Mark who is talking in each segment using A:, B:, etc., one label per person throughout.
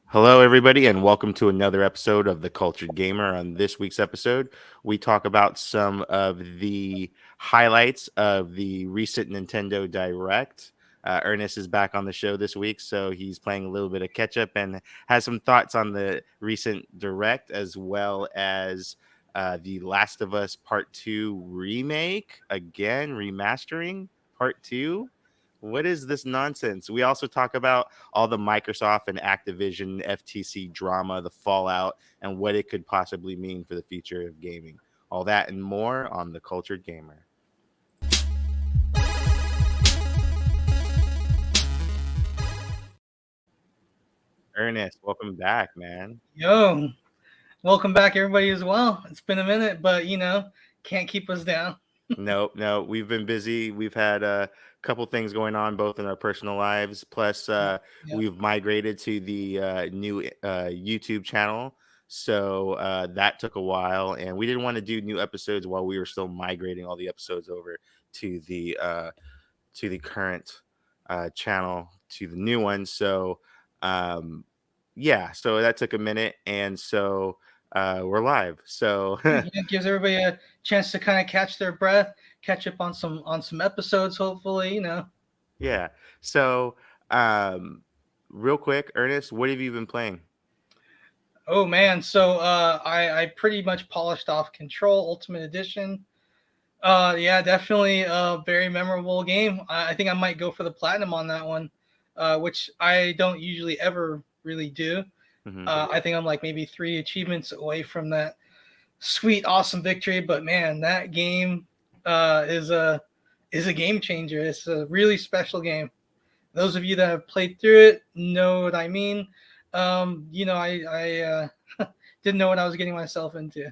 A: Hello, everybody, and welcome to another episode of The Cultured Gamer. On this week's episode, we talk about some of the highlights of the recent Nintendo Direct. Ernest is back on the show this week, so he's playing a little bit of catch up and has some thoughts on the recent Direct as well as the Last of Us Part 2 remake, again, remastering Part 2. What is this nonsense? We also talk about all the Microsoft and Activision FTC drama, the fallout, and what it could possibly mean for the future of gaming. All that and more on The Cultured Gamer. Ernest, welcome back, man.
B: Yo, welcome back, everybody, as well. It's been a minute, but can't keep us down.
A: No, we've been busy. We've had a couple things going on both in our personal lives. Plus,
B: Yeah, yeah.
A: we've migrated to the new YouTube channel. So that took a while, and we didn't want to do new episodes while we were still migrating all the episodes over to the current channel, to the new one. So um, yeah, so that took a minute, and so we're live. So
B: Yeah, it gives everybody a chance to kind of catch their breath, catch up on some episodes, hopefully.
A: yeah. So, um, real quick, Ernest, what have you been playing?
B: Oh man, so I pretty much polished off Control Ultimate Edition. Yeah, definitely a very memorable game. I think I might go for the platinum on that one, which I don't usually ever really do.
A: Hmm.
B: I think I'm like maybe 3 achievements away from that sweet, awesome victory. But man, that game is a game changer. It's a really special game. Those of you that have played through it know what I mean. I didn't know what I was getting myself into.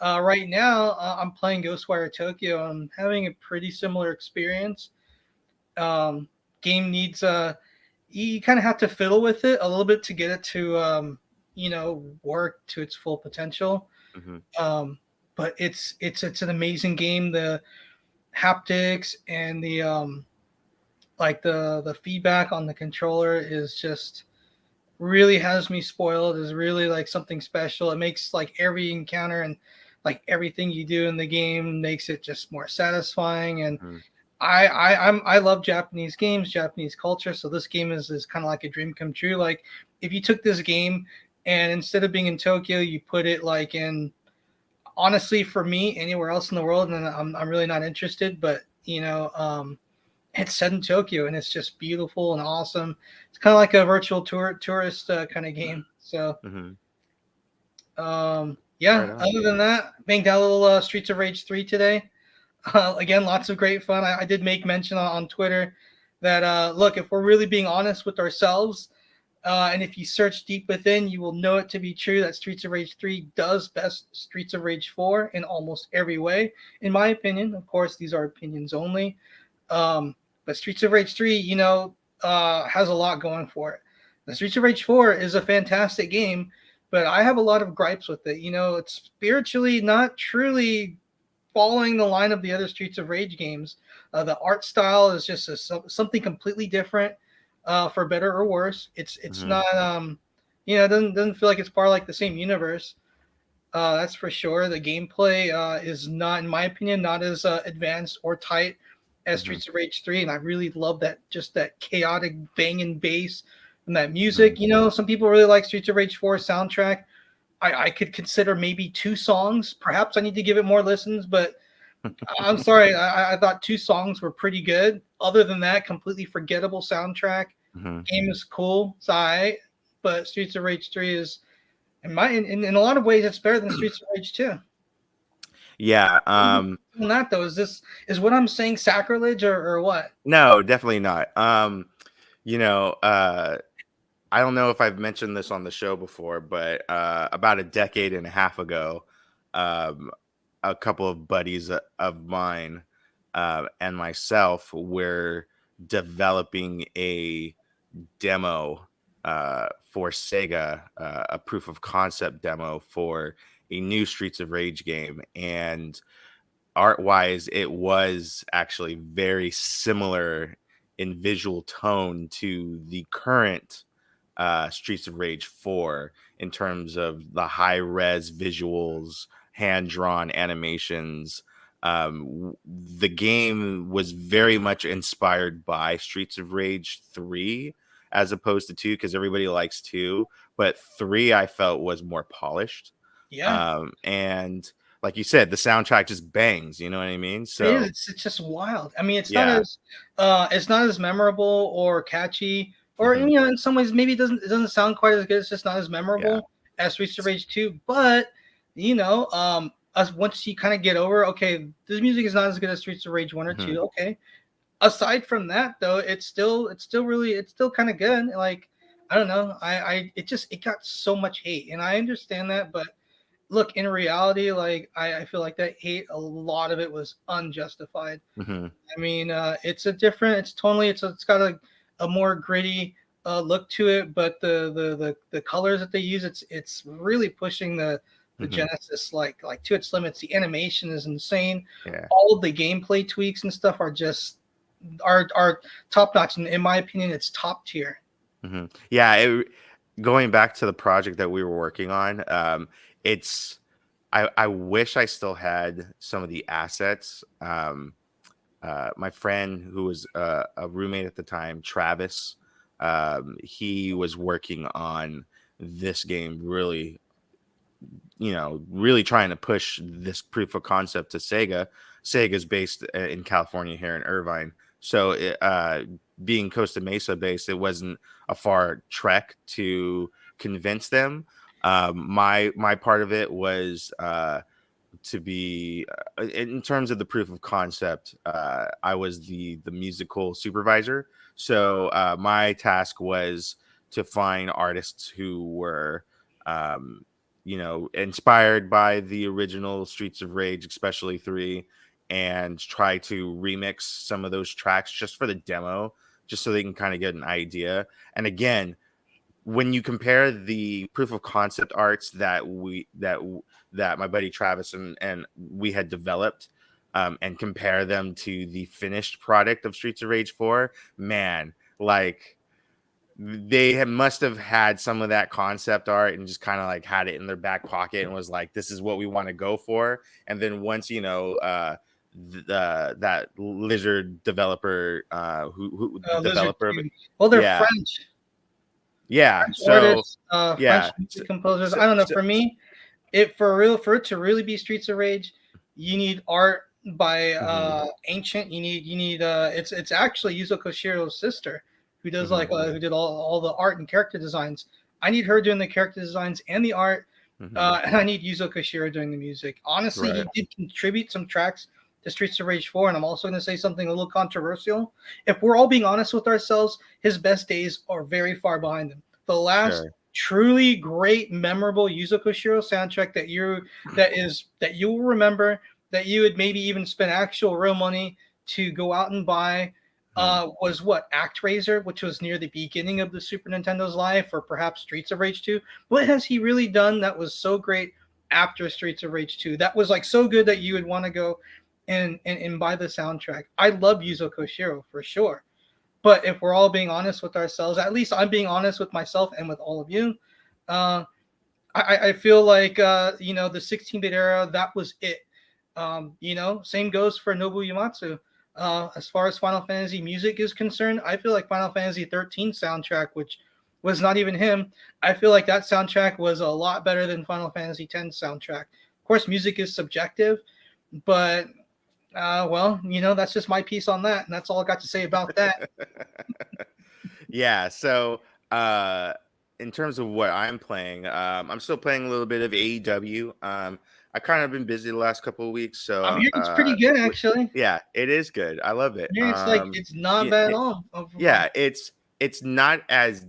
B: Right now, I'm playing Ghostwire Tokyo. I'm having a pretty similar experience. Um, Game needs you kind of have to fiddle with it a little bit to get it to work to its full potential.
A: Hmm.
B: Um, but it's an amazing game. The haptics and the the feedback on the controller is just really has me spoiled. Is really like something special. It makes like every encounter and like everything you do in the game makes it just more satisfying. And
A: Hmm.
B: I love Japanese games, Japanese culture. So this game is kind of like a dream come true. Like if you took this game and instead of being in Tokyo, you put it like in honestly for me anywhere else in the world, and I'm really not interested. But it's set in Tokyo and it's just beautiful and awesome. It's kind of like a virtual tourist kind of game. So
A: Hmm.
B: yeah.
A: Right on.
B: Other than that, banged out a little Streets of Rage 3 today. Again, lots of great fun. I did make mention on Twitter that look, if we're really being honest with ourselves, and if you search deep within, you will know it to be true that Streets of Rage 3 does best Streets of Rage 4 in almost every way, in my opinion. Of course, these are opinions only. Um, but Streets of Rage 3, has a lot going for it. The Streets of Rage 4 is a fantastic game, but I have a lot of gripes with it. It's spiritually not truly following the line of the other Streets of Rage games. The art style is just something completely different, for better or worse. It's
A: Hmm.
B: not it doesn't feel like it's part of like the same universe. That's for sure. The gameplay is not, in my opinion, not as advanced or tight as
A: Hmm.
B: Streets of Rage 3, and I really love that chaotic banging bass and that
A: Hmm.
B: music. Some people really like Streets of Rage 4 soundtrack. I could consider maybe 2 songs. Perhaps I need to give it more listens, but I'm sorry. I thought 2 songs were pretty good. Other than that, completely forgettable soundtrack.
A: Hmm.
B: Game is cool. It's alright, but Streets of Rage 3 is, in a lot of ways, it's better than Streets of Rage 2.
A: Yeah.
B: On that though, is what I'm saying sacrilege or what?
A: No, definitely not. You know, I don't know if I've mentioned this on the show before, but about a decade and a half ago, um, a couple of buddies of mine and myself were developing a demo for Sega, a proof of concept demo for a new Streets of Rage game. And art wise, it was actually very similar in visual tone to the current Streets of Rage 4 in terms of the high res visuals, hand drawn animations. The game was very much inspired by Streets of Rage 3 as opposed to 2 because everybody likes 2, but 3 I felt was more polished.
B: Yeah.
A: And like you said, the soundtrack just bangs, you know what I mean?
B: It is.
A: So
B: It's just wild. I mean,
A: yeah.
B: it's not as memorable or catchy, or
A: Hmm.
B: you know, in some ways, maybe it doesn't sound quite as good. It's just not as
A: Yeah.
B: memorable as Streets of Rage 2. But you know, us once you kind of get over, okay, this music is not as good as Streets of Rage 1 or
A: Hmm.
B: 2. Okay. Aside from that, though, it's still kind of good. Like I don't know, it got so much hate, and I understand that, but look, in reality, like I feel like that hate, a lot of it was unjustified.
A: Hmm.
B: I mean, it's got a more gritty look to it, but the colors that they use, it's really pushing the
A: Hmm.
B: Genesis like to its limits. The animation is insane.
A: Yeah.
B: All of the gameplay tweaks and stuff are top notch. And in my opinion, it's top tier.
A: Hmm. Yeah. Going back to the project that we were working on, it's I wish I still had some of the assets. My friend who was a roommate at the time, Travis, he was working on this game really, really trying to push this proof of concept to Sega. Sega's based in California here in Irvine. So being Costa Mesa based, it wasn't a far trek to convince them. My part of it was to be in terms of the proof of concept. I was the musical supervisor, so my task was to find artists who were um, inspired by the original Streets of Rage, especially 3, and try to remix some of those tracks just for the demo, just so they can kind of get an idea. And again, when you compare the proof of concept arts that my buddy Travis and we had developed, and compare them to the finished product of Streets of Rage 4, man, like must have had some of that concept art and just kind of like had it in their back pocket and was like, this is what we want to go for. And then once that lizard developer, who the
B: Lizard
A: developer of it,
B: Cube. Well, they're
A: yeah,
B: French.
A: yeah,
B: French
A: so
B: artists,
A: yeah,
B: French music composers.
A: so,
B: I don't know.
A: so,
B: For me, for it to really be Streets of Rage, you need art by
A: mhm,
B: Ancient. You need it's actually Yuzo Koshiro's sister who does
A: mhm,
B: who did all the art and character designs. I need her doing the character designs and the art,
A: mhm,
B: and I need Yuzo Koshiro doing the music. Honestly,
A: right,
B: he did contribute some tracks to Streets of Rage 4, and I'm also going to say something a little controversial. If we're all being honest with ourselves, his best days are very far behind him. The last
A: sure,
B: truly great, memorable Yuzo Koshiro soundtrack that you will remember, that you would maybe even spend actual real money to go out and buy,
A: mhm,
B: was what, ActRaiser, which was near the beginning of the Super Nintendo's life, or perhaps Streets of Rage 2. What has he really done that was so great after Streets of Rage 2? That was like so good that you would want to go and buy the soundtrack. I love Yuzo Koshiro for sure. But if we're all being honest with ourselves, at least I'm being honest with myself and with all of you, uh, I feel like the 16-bit era, that was it. Same goes for Nobu Uematsu. As far as Final Fantasy music is concerned, I feel like Final Fantasy 13 soundtrack, which was not even him, I feel like that soundtrack was a lot better than Final Fantasy 10 soundtrack. Of course, music is subjective, but well, that's just my piece on that, and that's all I got to say about that.
A: yeah. So, uh, in terms of what I'm playing, I'm still playing a little bit of AEW. I kind of been busy the last couple of weeks,
B: I'm
A: so
B: hearing it's pretty good, actually.
A: yeah, it is good. I love it.
B: Yeah, it's like it's not
A: Yeah,
B: bad at all overall.
A: yeah, it's not as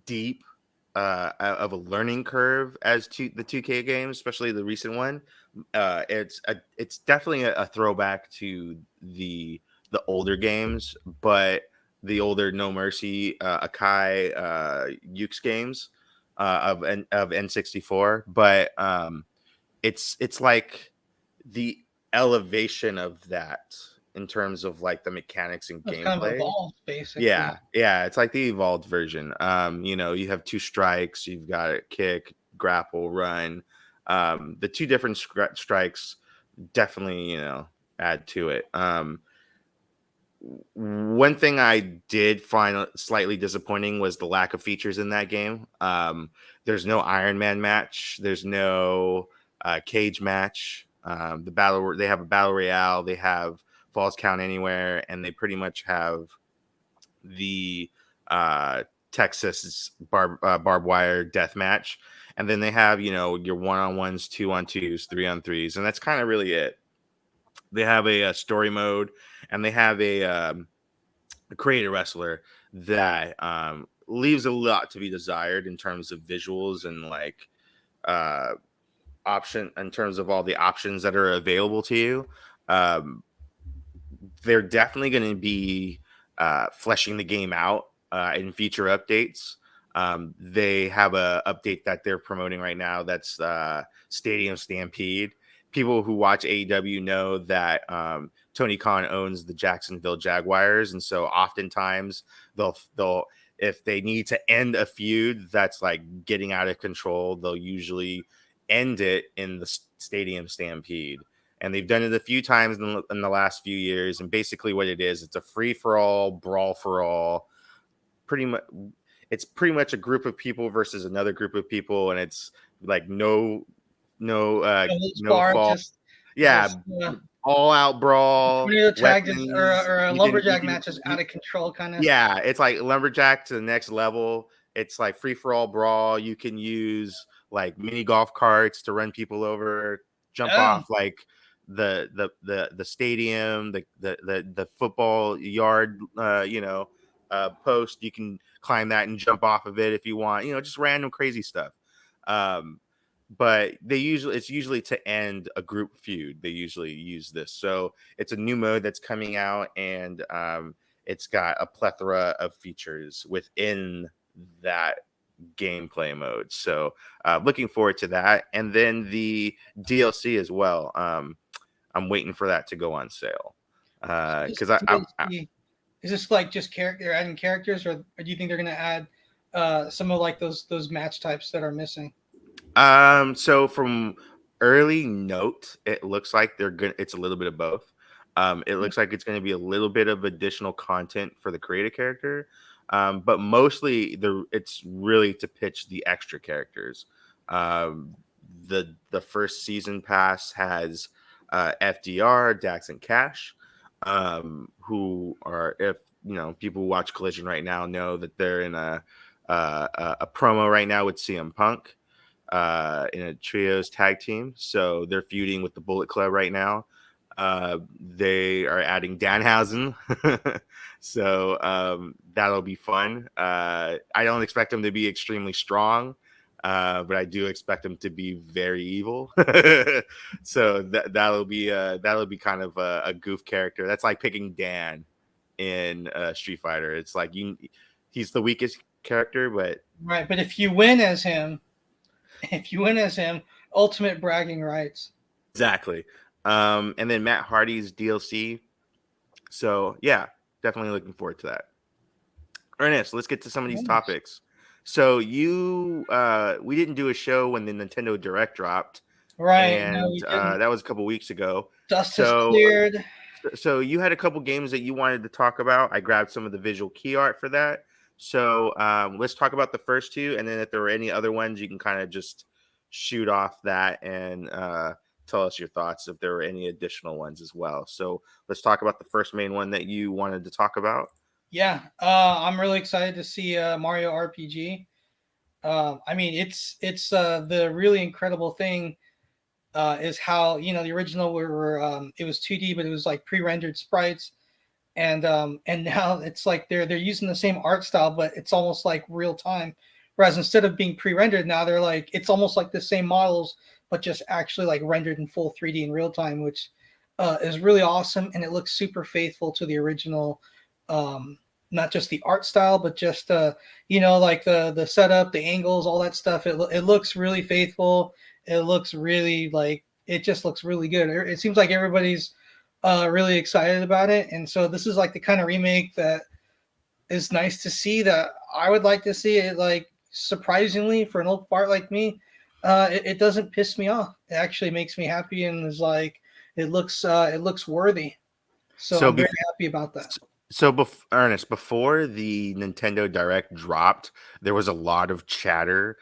A: deep of a learning curve as the 2K games, especially the recent one. It's definitely a throwback to the older games, but the older No Mercy, Akai, Ukes games of N64. But it's like the elevation of that in terms of like the mechanics and
B: It's kind of
A: gameplay.
B: evolved, basically.
A: Yeah, it's like the evolved version. You have 2 strikes, you've got a kick, grapple, run. The 2 different strikes definitely, add to it. One thing I did find slightly disappointing was the lack of features in that game. There's no Iron Man match. There's no cage match. They have a battle royale. They have falls count anywhere, and they pretty much have the Texas barbed wire death match. And then they have your 1-on-1s, 2-on-2s, 3-on-3s, and that's kind of really it. They have a story mode, and they have a creator wrestler that leaves a lot to be desired in terms of visuals and like uh, option in terms of all the options that are available to you. Um, they're definitely going to be fleshing the game out in future updates. They have a update that they're promoting right now that's Stadium Stampede. People who watch AEW know that Tony Khan owns the Jacksonville Jaguars, and so oftentimes they'll if they need to end a feud that's like getting out of control, they'll usually end it in the Stadium Stampede. And they've done it a few times in the last few years. And basically, what it is, it's a free for all, brawl for all. Pretty much, it's pretty much a group of people versus another group of people, and it's like no
B: Bar,
A: fault. Yeah,
B: just
A: all out brawl,
B: tornado tag,
A: weapons.
B: or a
A: You
B: lumberjack
A: can
B: match is out of control, kind of.
A: yeah, it's like lumberjack to the next level. It's like free for all brawl. You can use like mini golf carts to run people over, jump
B: Oh,
A: off like the stadium, the football yard, post. You can climb that and jump off of it if you want. Just random crazy stuff. Um, but it's usually to end a group feud. They usually use this, so it's a new mode that's coming out, and it's got a plethora of features within that gameplay mode. So looking forward to that. And then the DLC as well. I'm waiting for that to go on sale.
B: this
A: Because
B: DLC, is this like just character adding characters, or do you think they're gonna add some of like those match types that are missing?
A: So from early note, it looks like they're good. It's a little bit of both. It looks like it's going to be a little bit of additional content for the creative character, but mostly it's really to pitch the extra characters. Um, the first season pass has FDR, Dax, and Cash, who are if people who watch Collision right now know that they're in a promo right now with CM Punk in a trios tag team. So they're feuding with the Bullet Club right now. They are adding Danhausen. So that'll be fun. I don't expect them to be extremely strong, but I do expect them to be very evil. So that'll be kind of a goof character. That's like picking Dan in Street Fighter. It's like he's the weakest character, but
B: Right, but if you win as him, ultimate bragging rights.
A: exactly. And then Matt Hardy's DLC. So yeah, definitely looking forward to that. Ernest, let's get to some of these
B: Nice.
A: topics. So we didn't do a show when the Nintendo Direct dropped,
B: Right, no,
A: and
B: we didn't.
A: that was a couple weeks ago.
B: Dust has
A: So
B: cleared.
A: so you had a couple games that you wanted to talk about. I grabbed some of the visual key art for that. So let's talk about the first two, and then if there were any other ones, you can kind of just shoot off that and tell us your thoughts if there were any additional ones as well. So let's talk about the first main one that you wanted to talk about.
B: Yeah, I'm really excited to see Mario RPG. I mean, it's the really incredible thing is how the original were it was 2D, but it was like pre-rendered sprites, and now it's like they're using the same art style, but it's almost like real time. Whereas instead of being pre-rendered, now they're like it's almost like the same models, but just actually like rendered in full 3D in real time, which is really awesome, and it looks super faithful to the original. Not just the art style, but just like the setup, the angles, all that stuff. It looks really faithful. It looks really like it just looks really good. It seems like everybody's really excited about it. And so this is like the kind of remake that is nice to see, that I would like to see it. Like, surprisingly, for an old fart like me, it doesn't piss me off. It actually makes me happy, and is like, it looks worthy. So
A: So
B: I'm very
A: before
B: happy about that.
A: Ernest, before the Nintendo Direct dropped, there was a lot of chatter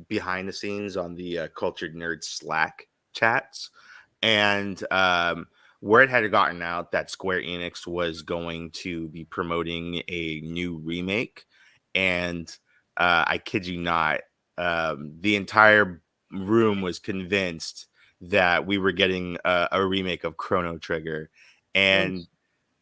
A: behind the scenes on the Cultured Nerd Slack chats, and word had gotten out that Square Enix was going to be promoting a new remake, and I kid you not, the entire room was convinced that we were getting a remake of Chrono Trigger, and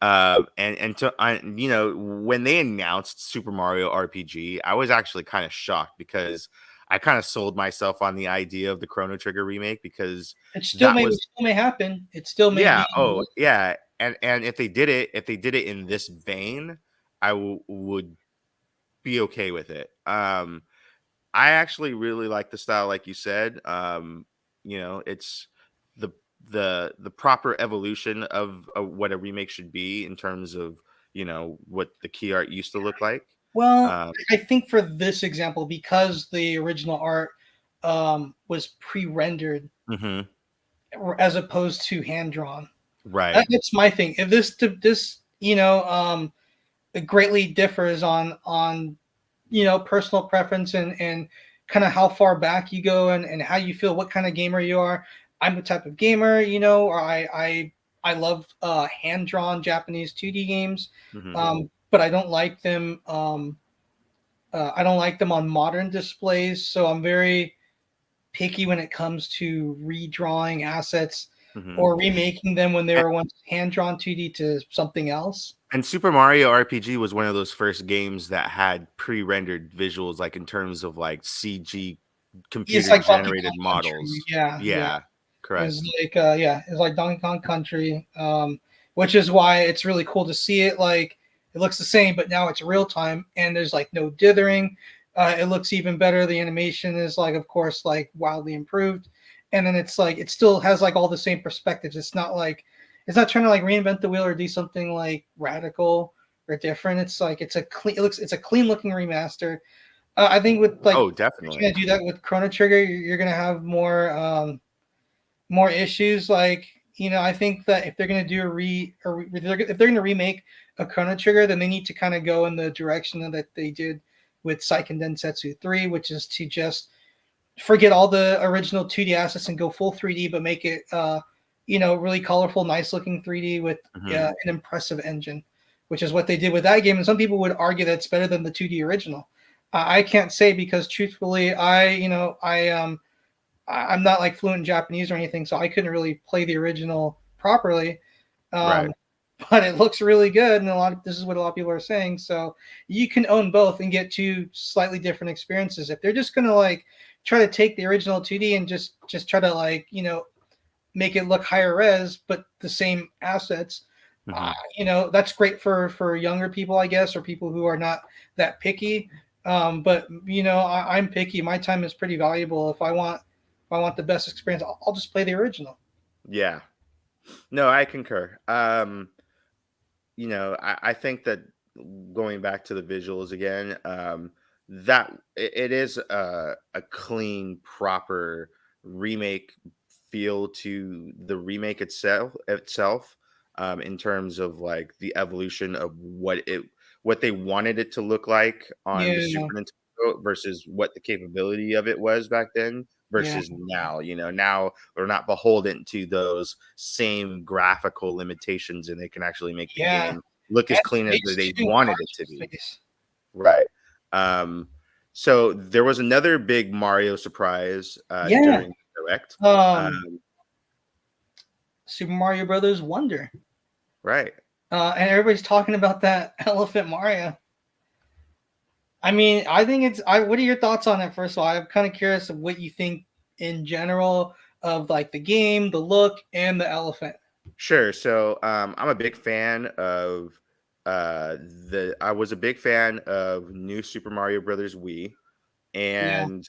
B: Gross.
A: you know, when they announced Super Mario RPG, I was actually kind of shocked because I kind of sold myself on the idea of the Chrono Trigger remake because that
B: It
A: was
B: still may happen. It still may
A: yeah,
B: be in the
A: oh
B: works.
A: yeah, and if they did it in this vein, would be okay with it. I actually really like the style, like you said. You know, it's the the proper evolution of what a remake should be in terms of, you know, what the key art used to look like.
B: Well,
A: Um,
B: I think for this example, because the original art was pre-rendered
A: mhm,
B: as opposed to hand drawn.
A: right.
B: That's my thing. If this it greatly differs on personal preference, and kind of how far back you go, and how you feel, what kind of gamer you are. I'm the type of gamer, or I love hand drawn Japanese 2D games,
A: Mhm.
B: but I don't like them. I don't like them on modern displays, so I'm very picky when it comes to redrawing assets
A: Mhm.
B: or remaking them when they were once hand drawn 2D to something else.
A: And Super Mario RPG was one of those first games that had pre-rendered visuals, like in terms of like CG
B: It's
A: computer
B: like Donkey
A: generated
B: Kong Country.
A: models.
B: Yeah, yeah.
A: Yeah,
B: It's
A: correct.
B: like it's like Donkey Kong Country, which is why it's really cool to see it. Like, it looks the same, but now it's real time, and there's like no dithering. It looks even better. The animation is, like, of course, like wildly improved, and then it's like it still has like all the same perspectives. It's not trying to like reinvent the wheel or do something like radical or different. It's like it's a clean looking remaster. I think with like
A: Oh,
B: if you're
A: definitely.
B: gonna do that with Chrono Trigger, you're gonna have more issues. Like, I think that if they're going to do if they're going to remake a Chrono Trigger, then they need to kind of go in the direction that they did with Seiken Densetsu 3, which is to just forget all the original 2D assets and go full 3D, but make it really colorful, nice looking 3D with
A: Mhm.
B: an impressive engine, which is what they did with that game. And some people would argue that it's better than the 2D original. I can't say, because truthfully, I'm not like fluent in Japanese or anything, so I couldn't really play the original properly.
A: Right.
B: Um, but it looks really good, and this is what a lot of people are saying. So you can own both and get two slightly different experiences. If they're just gonna like try to take the original 2D and just try to like make it look higher res, but the same assets,
A: Mhm.
B: that's great for younger people, I guess, or people who are not that picky. But I'm picky. My time is pretty valuable. If I want the best experience, I'll just play the original.
A: Yeah. No, I concur. You know, I think that going back to the visuals again, that it is a clean, proper remake feel to the remake itself, in terms of like the evolution of what they wanted it to look like on the
B: Yeah,
A: Super Nintendo versus what the capability of it was back then
B: yeah,
A: versus now. You know, now they're not beholden to those same graphical limitations, and they can actually make the
B: yeah.
A: game look as
B: And
A: clean as
B: space
A: they
B: too.
A: wanted it
B: Lots
A: to
B: of
A: be.
B: space.
A: Right. Um, so there was another big Mario surprise
B: Yeah.
A: during the direct.
B: Um,
A: Um,
B: Super Mario Brothers Wonder.
A: right.
B: And everybody's talking about that Elephant Mario. I mean, I think it's. What are your thoughts on it? First of all, I'm kind of curious of what you think in general of like the game, the look, and the elephant.
A: Sure. So I'm a big fan of I was a big fan of New Super Mario Brothers Wii,
B: Yeah,
A: and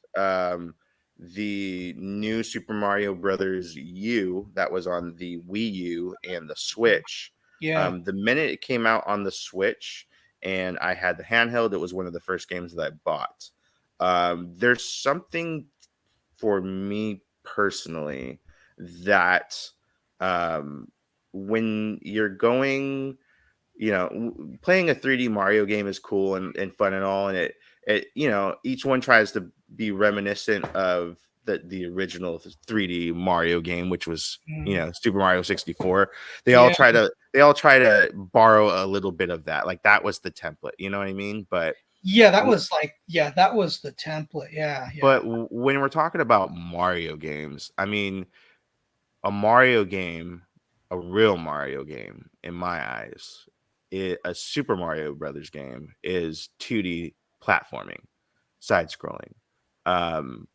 A: the new Super Mario Brothers U that was on the Wii U and the Switch.
B: Yeah.
A: The minute it came out on the Switch and I had the handheld, it was one of the first games that I bought. There's something for me personally that um, when you're going, playing a 3D Mario game is cool and fun and all, and each one tries to be reminiscent of the original 3D Mario game, which was
B: Mm.
A: Super Mario 64.
B: Yeah.
A: They all try to borrow a little bit of that. Like that was the template, you know what I mean?
B: Yeah, that was like, yeah, that was the template. Yeah, yeah.
A: When we're talking about Mario games, I mean, a Mario game, a real Mario game, in my eyes, a Super Mario Brothers game is 2D platforming, side scrolling. Um,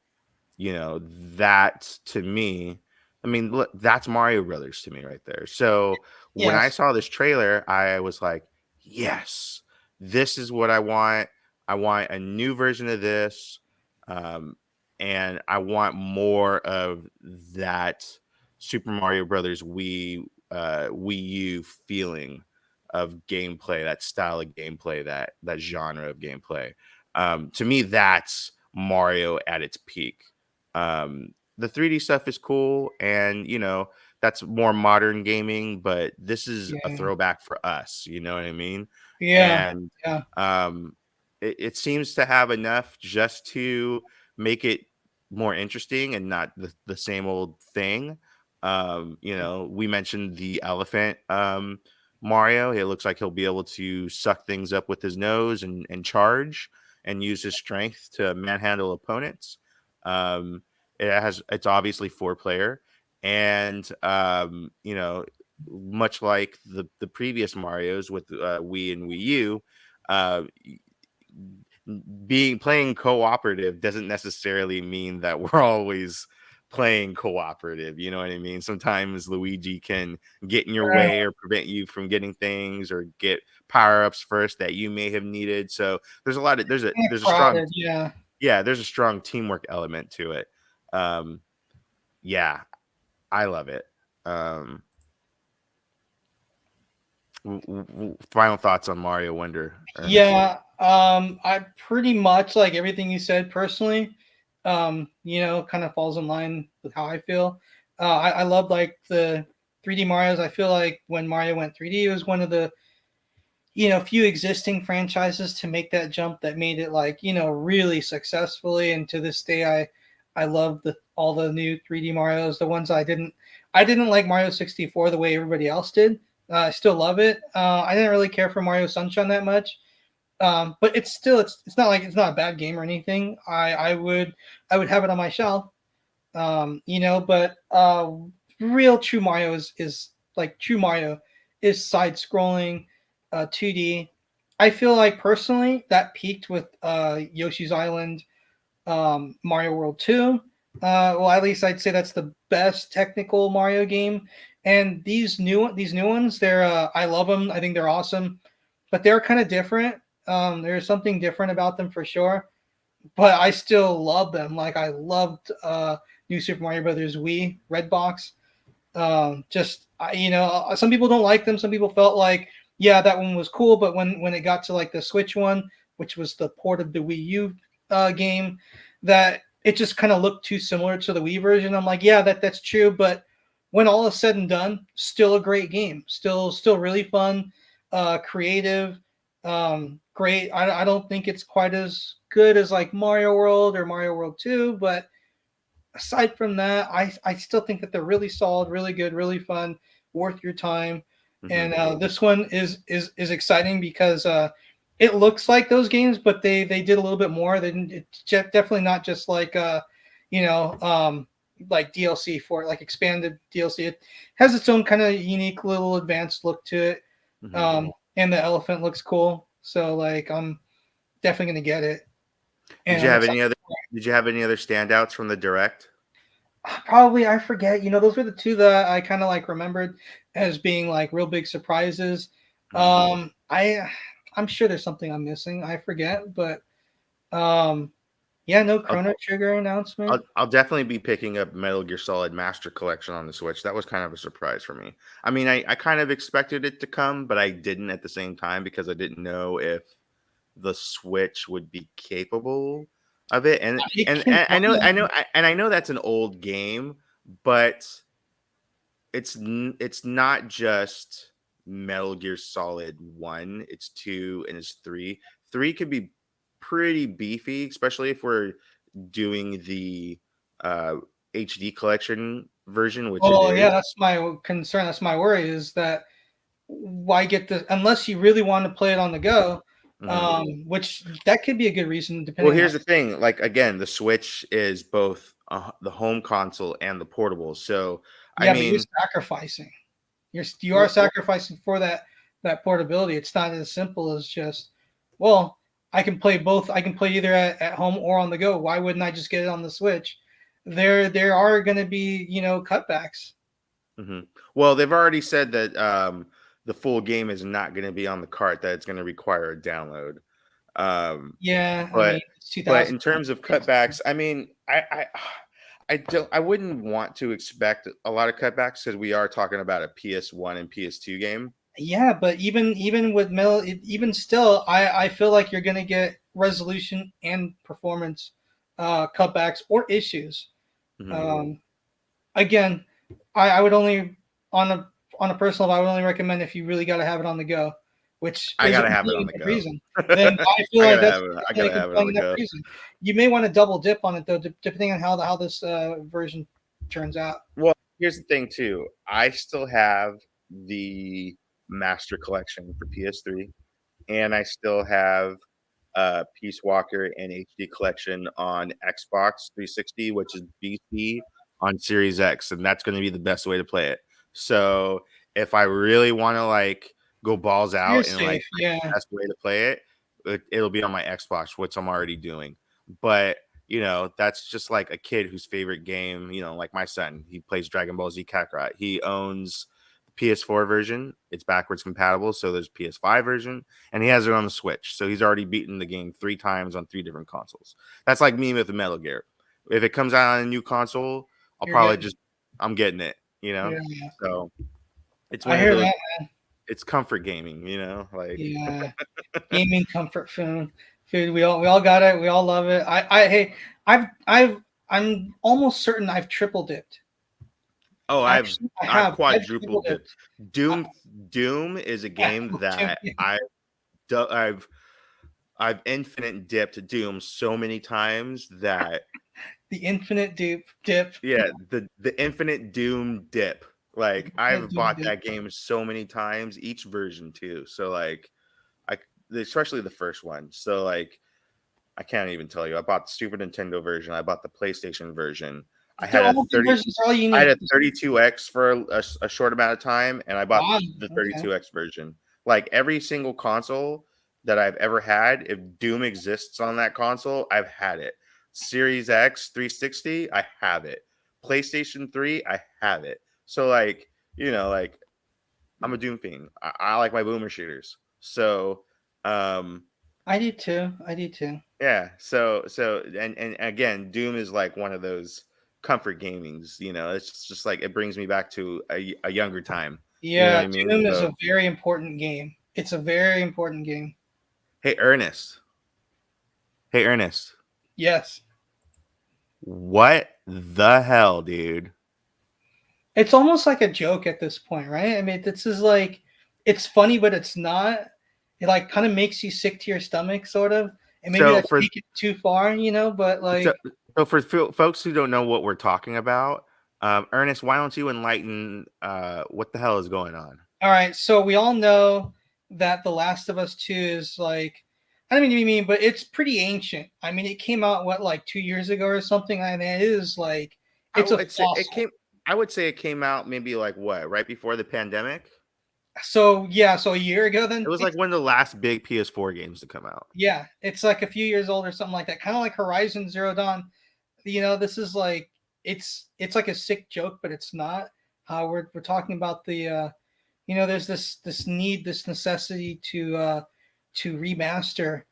A: that to me, I mean, look, that's Mario Brothers to me right there. So when I
B: Yes.
A: saw this trailer, I was like, yes, this is what I want. I want a new version of this. Um, and I want more of that Super Mario Brothers Wii U feeling of gameplay, that style of gameplay, that genre of gameplay. To me, that's Mario at its peak. The 3D stuff is cool, and that's more modern gaming, but this is a
B: Yeah.
A: throwback for us. You know what I mean?
B: Yeah.
A: And
B: Yeah.
A: um, it seems to have enough just to make it more interesting and not the same old thing. We mentioned the elephant Mario. It looks like he'll be able to suck things up with his nose and charge and use his strength to manhandle opponents. Um, it's obviously 4 player, and much like the previous Mario's with Wii and Wii U, uh, being playing cooperative doesn't necessarily mean that we're always playing cooperative. You know what I mean? Sometimes Luigi can get in your
B: Right.
A: way or prevent you from getting things or get power ups first that you may have needed. So there's a lot of
B: Kinda
A: there's a strong
B: crowded. Yeah.
A: there's a strong teamwork element to it. Um, yeah, I love it. Um, Final thoughts on Mario Wonder, Ernest?
B: Yeah. I pretty much like everything you said personally. Kind of falls in line with how I feel. I love like the 3D Mario's. I feel like when Mario went 3D, it was one of the few existing franchises to make that jump that made it like really successfully. And to this day, I love the all the new 3D Mario's. The ones I didn't like Mario 64 the way everybody else did. I still love it. I didn't really care for Mario Sunshine that much. But it's not like it's not a bad game or anything. I would have it on my shelf. But real true Mario is like true Mario is side scrolling, 2D. I feel like personally that peaked with Yoshi's Island, Mario World 2. Well, at least I'd say that's the best technical Mario game. And these new ones, I love them. I think they're awesome, but they're kind of different. There's something different about them for sure, but I still love them. Like I loved New Super Mario Brothers Wii Red Box. Some people don't like them. Some people felt like, yeah, that one was cool, but when it got to like the Switch one, which was the port of the Wii U game, that it just kind of looked too similar to the Wii version. I'm like, yeah, that's true, but when all is said and done, still a great game. Still really fun, creative, great. I don't think it's quite as good as like Mario World or Mario World 2, but aside from that, I still think that they're really solid, really good, really fun, worth your time.
A: Hmm.
B: And this one is exciting because it looks like those games, but they did a little bit more. It's definitely not just like you know um, like DLC for it, like expanded DLC. It has its own kind of unique little advanced look to it,
A: Hmm.
B: and the elephant looks cool. So like I'm definitely gonna get it,
A: Did
B: and
A: you
B: I'm
A: have
B: excited.
A: any other? Did you have any other standouts from the direct?
B: Probably I forget. Those were the two that I kind of like remembered as being like real big surprises.
A: Mhm.
B: I'm sure there's something I'm missing. I forget, but um, Yeah, no
A: I'll,
B: Chrono Trigger announcement.
A: I'll definitely be picking up Metal Gear Solid Master Collection on the Switch. That was kind of a surprise for me. I mean, I kind of expected it to come, but I didn't at the same time because I didn't know if the Switch would be capable of it. And
B: It
A: and,
B: can
A: and
B: run.
A: I know that's an old game, but it's not just Metal Gear Solid 1, it's 2 and it's 3. 3 could be pretty beefy, especially if we're doing the uh HD collection version, which it
B: Well,
A: is.
B: yeah, that's my concern. That's my worry is that why get the unless you really want to play it on the go,
A: Mhm.
B: which that could be a good reason
A: Well,
B: depending on how.
A: here's the thing, like again, the Switch is both the home console and the portable. So, I
B: Yeah, but you're
A: mean,
B: sacrificing. You are
A: well,
B: sacrificing for that portability. It's not as simple as just, well, I can play both. I can play either at home or on the go. Why wouldn't I just get it on the Switch? There are going to be cutbacks.
A: mhm. Well, they've already said that the full game is not going to be on the cart; that it's going to require a download. Um,
B: Yeah, I mean
A: but
B: it's
A: but
B: 2000.
A: in terms of cutbacks, I mean, I wouldn't want to expect a lot of cutbacks because we are talking about a PS1 and PS2 game.
B: Yeah, but even with Metal, even still, I feel like you're gonna get resolution and performance cutbacks or issues.
A: Mhm.
B: Um, Again, I would only on a on a personal level, I would only recommend if you really got to have it on the go, which
A: I
B: is a
A: gotta have it on
B: compelling
A: the
B: enough
A: go.
B: reason. Then I feel like that's
A: I
B: definitely
A: gotta
B: a
A: have it on
B: compelling
A: the
B: enough
A: go.
B: reason. You may want to double dip on it though, depending on how this version turns out.
A: Well, here's the thing too. I still have the Master Collection for PS3, and I still have Peace Walker and HD Collection on Xbox 360, which is BC on Series X, and that's going to be the best way to play it. So if I really want to like go balls
B: You're
A: out and like
B: safe,
A: pick
B: yeah,
A: the best way to play it, it'll be on my Xbox, which I'm already doing. But that's just like a kid whose favorite game, like my son, he plays Dragon Ball Z Kakarot. He owns the PS4 version. It's backwards compatible, so there's PS5 version, and he has it on the Switch. So he's already beaten the game 3 times on 3 different consoles. That's like me with the Metal Gear. If it comes out on a new console, I'll
B: you're
A: probably
B: getting,
A: just I'm getting it.
B: yeah.
A: So it's
B: I
A: one of
B: hear
A: those.
B: that.
A: It's comfort gaming. Like
B: Yeah, gaming comfort food. We all got it. We all love it. Hey, I'm almost certain I've triple dipped.
A: oh,
B: Actually, I
A: I've
B: have. I've triple
A: quadrupled it.
B: dipped. I,
A: Doom is a game that I've infinite dipped Doom so many times that
B: the infinite dip.
A: yeah, the infinite Doom dip. Like
B: Infinite
A: I've
B: doom
A: bought
B: dip.
A: that game so many times, each version too. So like I especially the first one. So like I can't even tell you. I bought the Super Nintendo version. I bought the PlayStation version. I
B: They're
A: had a
B: all good
A: 30
B: versions. All you
A: I had
B: need.
A: a 32X for a short amount of time, and I bought
B: Wow.
A: the
B: Okay.
A: 32X version. Like every single console that I've ever had, if Doom exists on that console, I've had it. Series X 360, I have it. PlayStation 3, I have it. So like, like I'm a Doom fiend. I like my boomer shooters. So um
B: I do too. I do too.
A: yeah, so and again, Doom is like one of those comfort gamings, it's just like it brings me back to a younger time. You know what
B: Yeah,
A: I mean?
B: Doom is
A: So,
B: a very important game. It's a very important game.
A: hey Ernest. Hey Ernest.
B: Yes.
A: What the hell, dude?
B: It's almost like a joke at this point, right? I mean, this is like it's funny, but it's not. It like kind of makes you sick to your stomach, sort of. And maybe
A: So
B: that's
A: for
B: taking it too far, but
A: so,
B: like,
A: so for folks who don't know what we're talking about, Ernest, why don't you enlighten what the hell is going on?
B: all right. So we all know that The Last of Us 2 is like, I don't mean to be mean, but it's pretty ancient. I mean, it came out what like 2 years ago or something, and it is like
A: I
B: it's a
A: would say
B: fossil.
A: I would say it came out maybe like what, right before the pandemic?
B: So yeah, so a year ago
A: It
B: then
A: was like one of the last big PS4 games to come out.
B: yeah, it's like a few years old or something like that. Kind of like Horizon Zero Dawn. This is like it's like a sick joke, but it's not. How we're talking about the there's this need, this necessity to remaster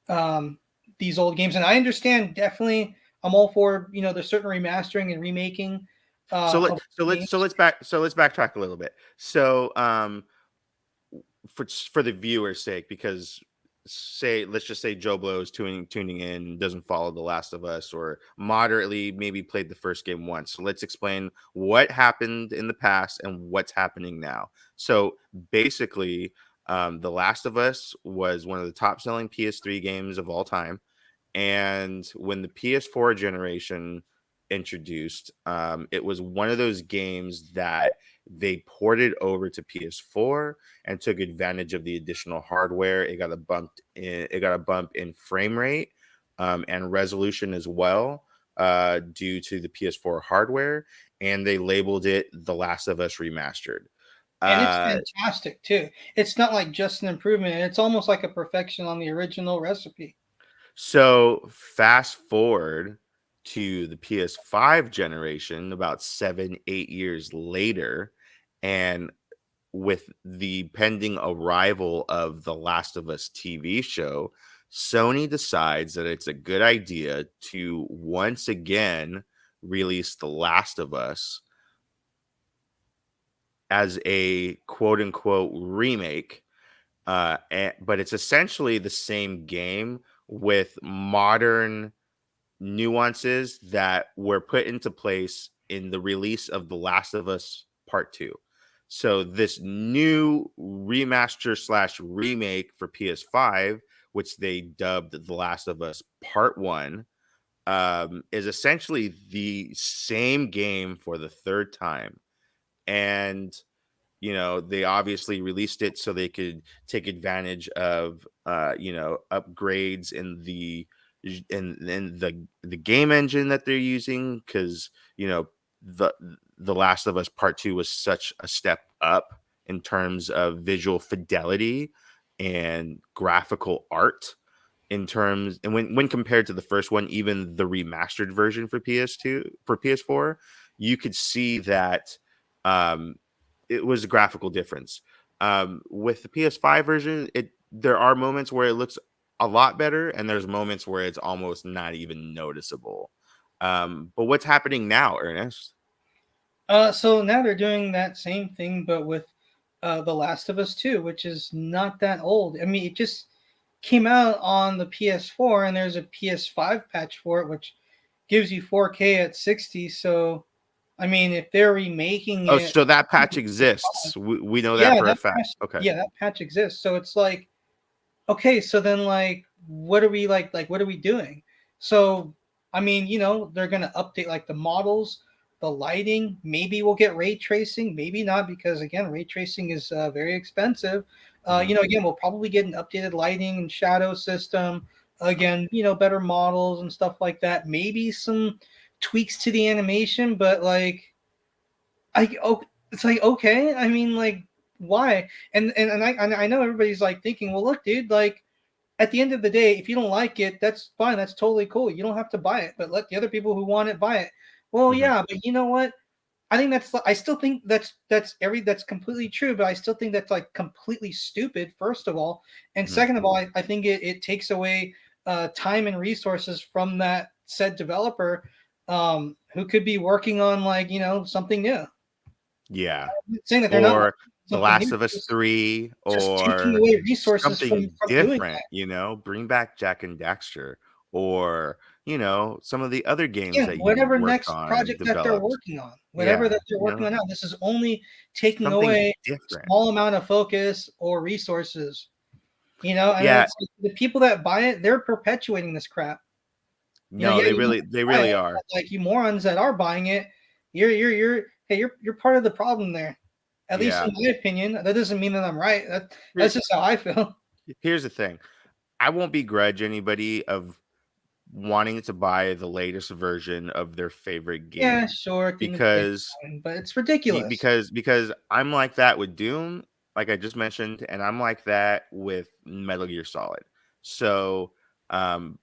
B: um these old games. And I understand definitely. I'm all for there's certain remastering and remaking
A: So let
B: of
A: so let's so
B: games.
A: let's backtrack a little bit. So for the viewer's sake, because let's just say Joe Blow is tuning in, doesn't follow The Last of Us, or moderately maybe played the first game once. So let's explain what happened in the past and what's happening now. So basically, The Last of Us was one of the top selling PS3 games of all time. And when the PS4 generation introduced, it was one of those games that they ported over to PS4 and took advantage of the additional hardware. It got a bump in frame rate and resolution as well, due to the PS4 hardware, and they labeled it The Last of Us Remastered.
B: And it's
A: Uh,
B: fantastic too. It's not like just an improvement. It's almost like a perfection on the original recipe.
A: So fast forward to the PS5 generation about 7, 8 years later, and with the pending arrival of the Last of Us TV show, Sony decides that it's a good idea to once again release The Last of Us as a quote unquote remake. But it's essentially the same game with modern nuances that were put into place in the release of The Last of Us Part 2. So this new remaster slash remake for PS5, which they dubbed The Last of Us Part 1, is essentially the same game for the third time. And they obviously released it so they could take advantage of upgrades in the game engine that they're using, because the the Last of Us Part 2 was such a step up in terms of visual fidelity and graphical art, in terms and when compared to the first one, even the remastered version for PS4, you could see that um it was a graphical difference. With the PS5 version, there are moments where it looks a lot better, and there's moments where it's almost not even noticeable. But what's happening now, Ernest?
B: So now they're doing that same thing, but with The Last of Us 2, which is not that old. I mean, it just came out on the PS4, and there's a PS5 patch for it, which gives you 4K at 60. So, I mean, if they're remaking
A: Oh,
B: it,
A: so that patch exists. We know that
B: yeah,
A: for a fact. Okay.
B: that patch exists. So it's like, okay, so then like what are we like what are we doing? So I mean, they're gonna update like the models, the lighting. Maybe we'll get ray tracing, maybe not, because again, ray tracing is very expensive.
A: Mhm.
B: Again, we'll probably get an updated lighting and shadow system. Again, better models and stuff like that. Maybe some tweaks to the animation, but like it's like, okay, I mean, like, why? And I know everybody's like thinking, well, look, dude, like at the end of the day, if you don't like it, that's fine. That's totally cool. You don't have to buy it, but let the other people who want it buy it. Well,
A: Mhm.
B: yeah, but you know what? I still think that's completely true, but I still think that's like completely stupid, first of all. And
A: Mhm.
B: second of all, I think it takes away time and resources from that said developer, who could be working on like, something new.
A: Yeah.
B: I'm not saying that they're not
A: Or
B: working on
A: The
B: something
A: Last
B: new,
A: of Us 3,
B: just taking
A: or
B: away resources from
A: something
B: doing
A: different,
B: that.
A: bring back Jack and Daxter, or, some of the other games
B: Yeah,
A: that you
B: whatever
A: worked
B: next
A: on and
B: project that they're
A: developed.
B: working on, whatever
A: Yeah,
B: that they're working on now, this is only taking
A: something
B: away a
A: different.
B: small amount of focus or resources, and
A: Yeah,
B: it's like the people that buy it, they're perpetuating this crap.
A: no,
B: Yeah, you don't have
A: they
B: to buy
A: really
B: it,
A: are.
B: but like you morons that are buying it, you're part of the problem there. At least in
A: Yeah.
B: my opinion. That doesn't mean that I'm right. That's
A: Here
B: just how I feel.
A: here's the thing. I won't begrudge anybody of wanting to buy the latest version of their favorite
B: Yeah,
A: game,
B: sure, things get
A: because
B: going, but it's ridiculous.
A: I'm like that with Doom, like I just mentioned, and I'm like that with Metal Gear Solid. So, um,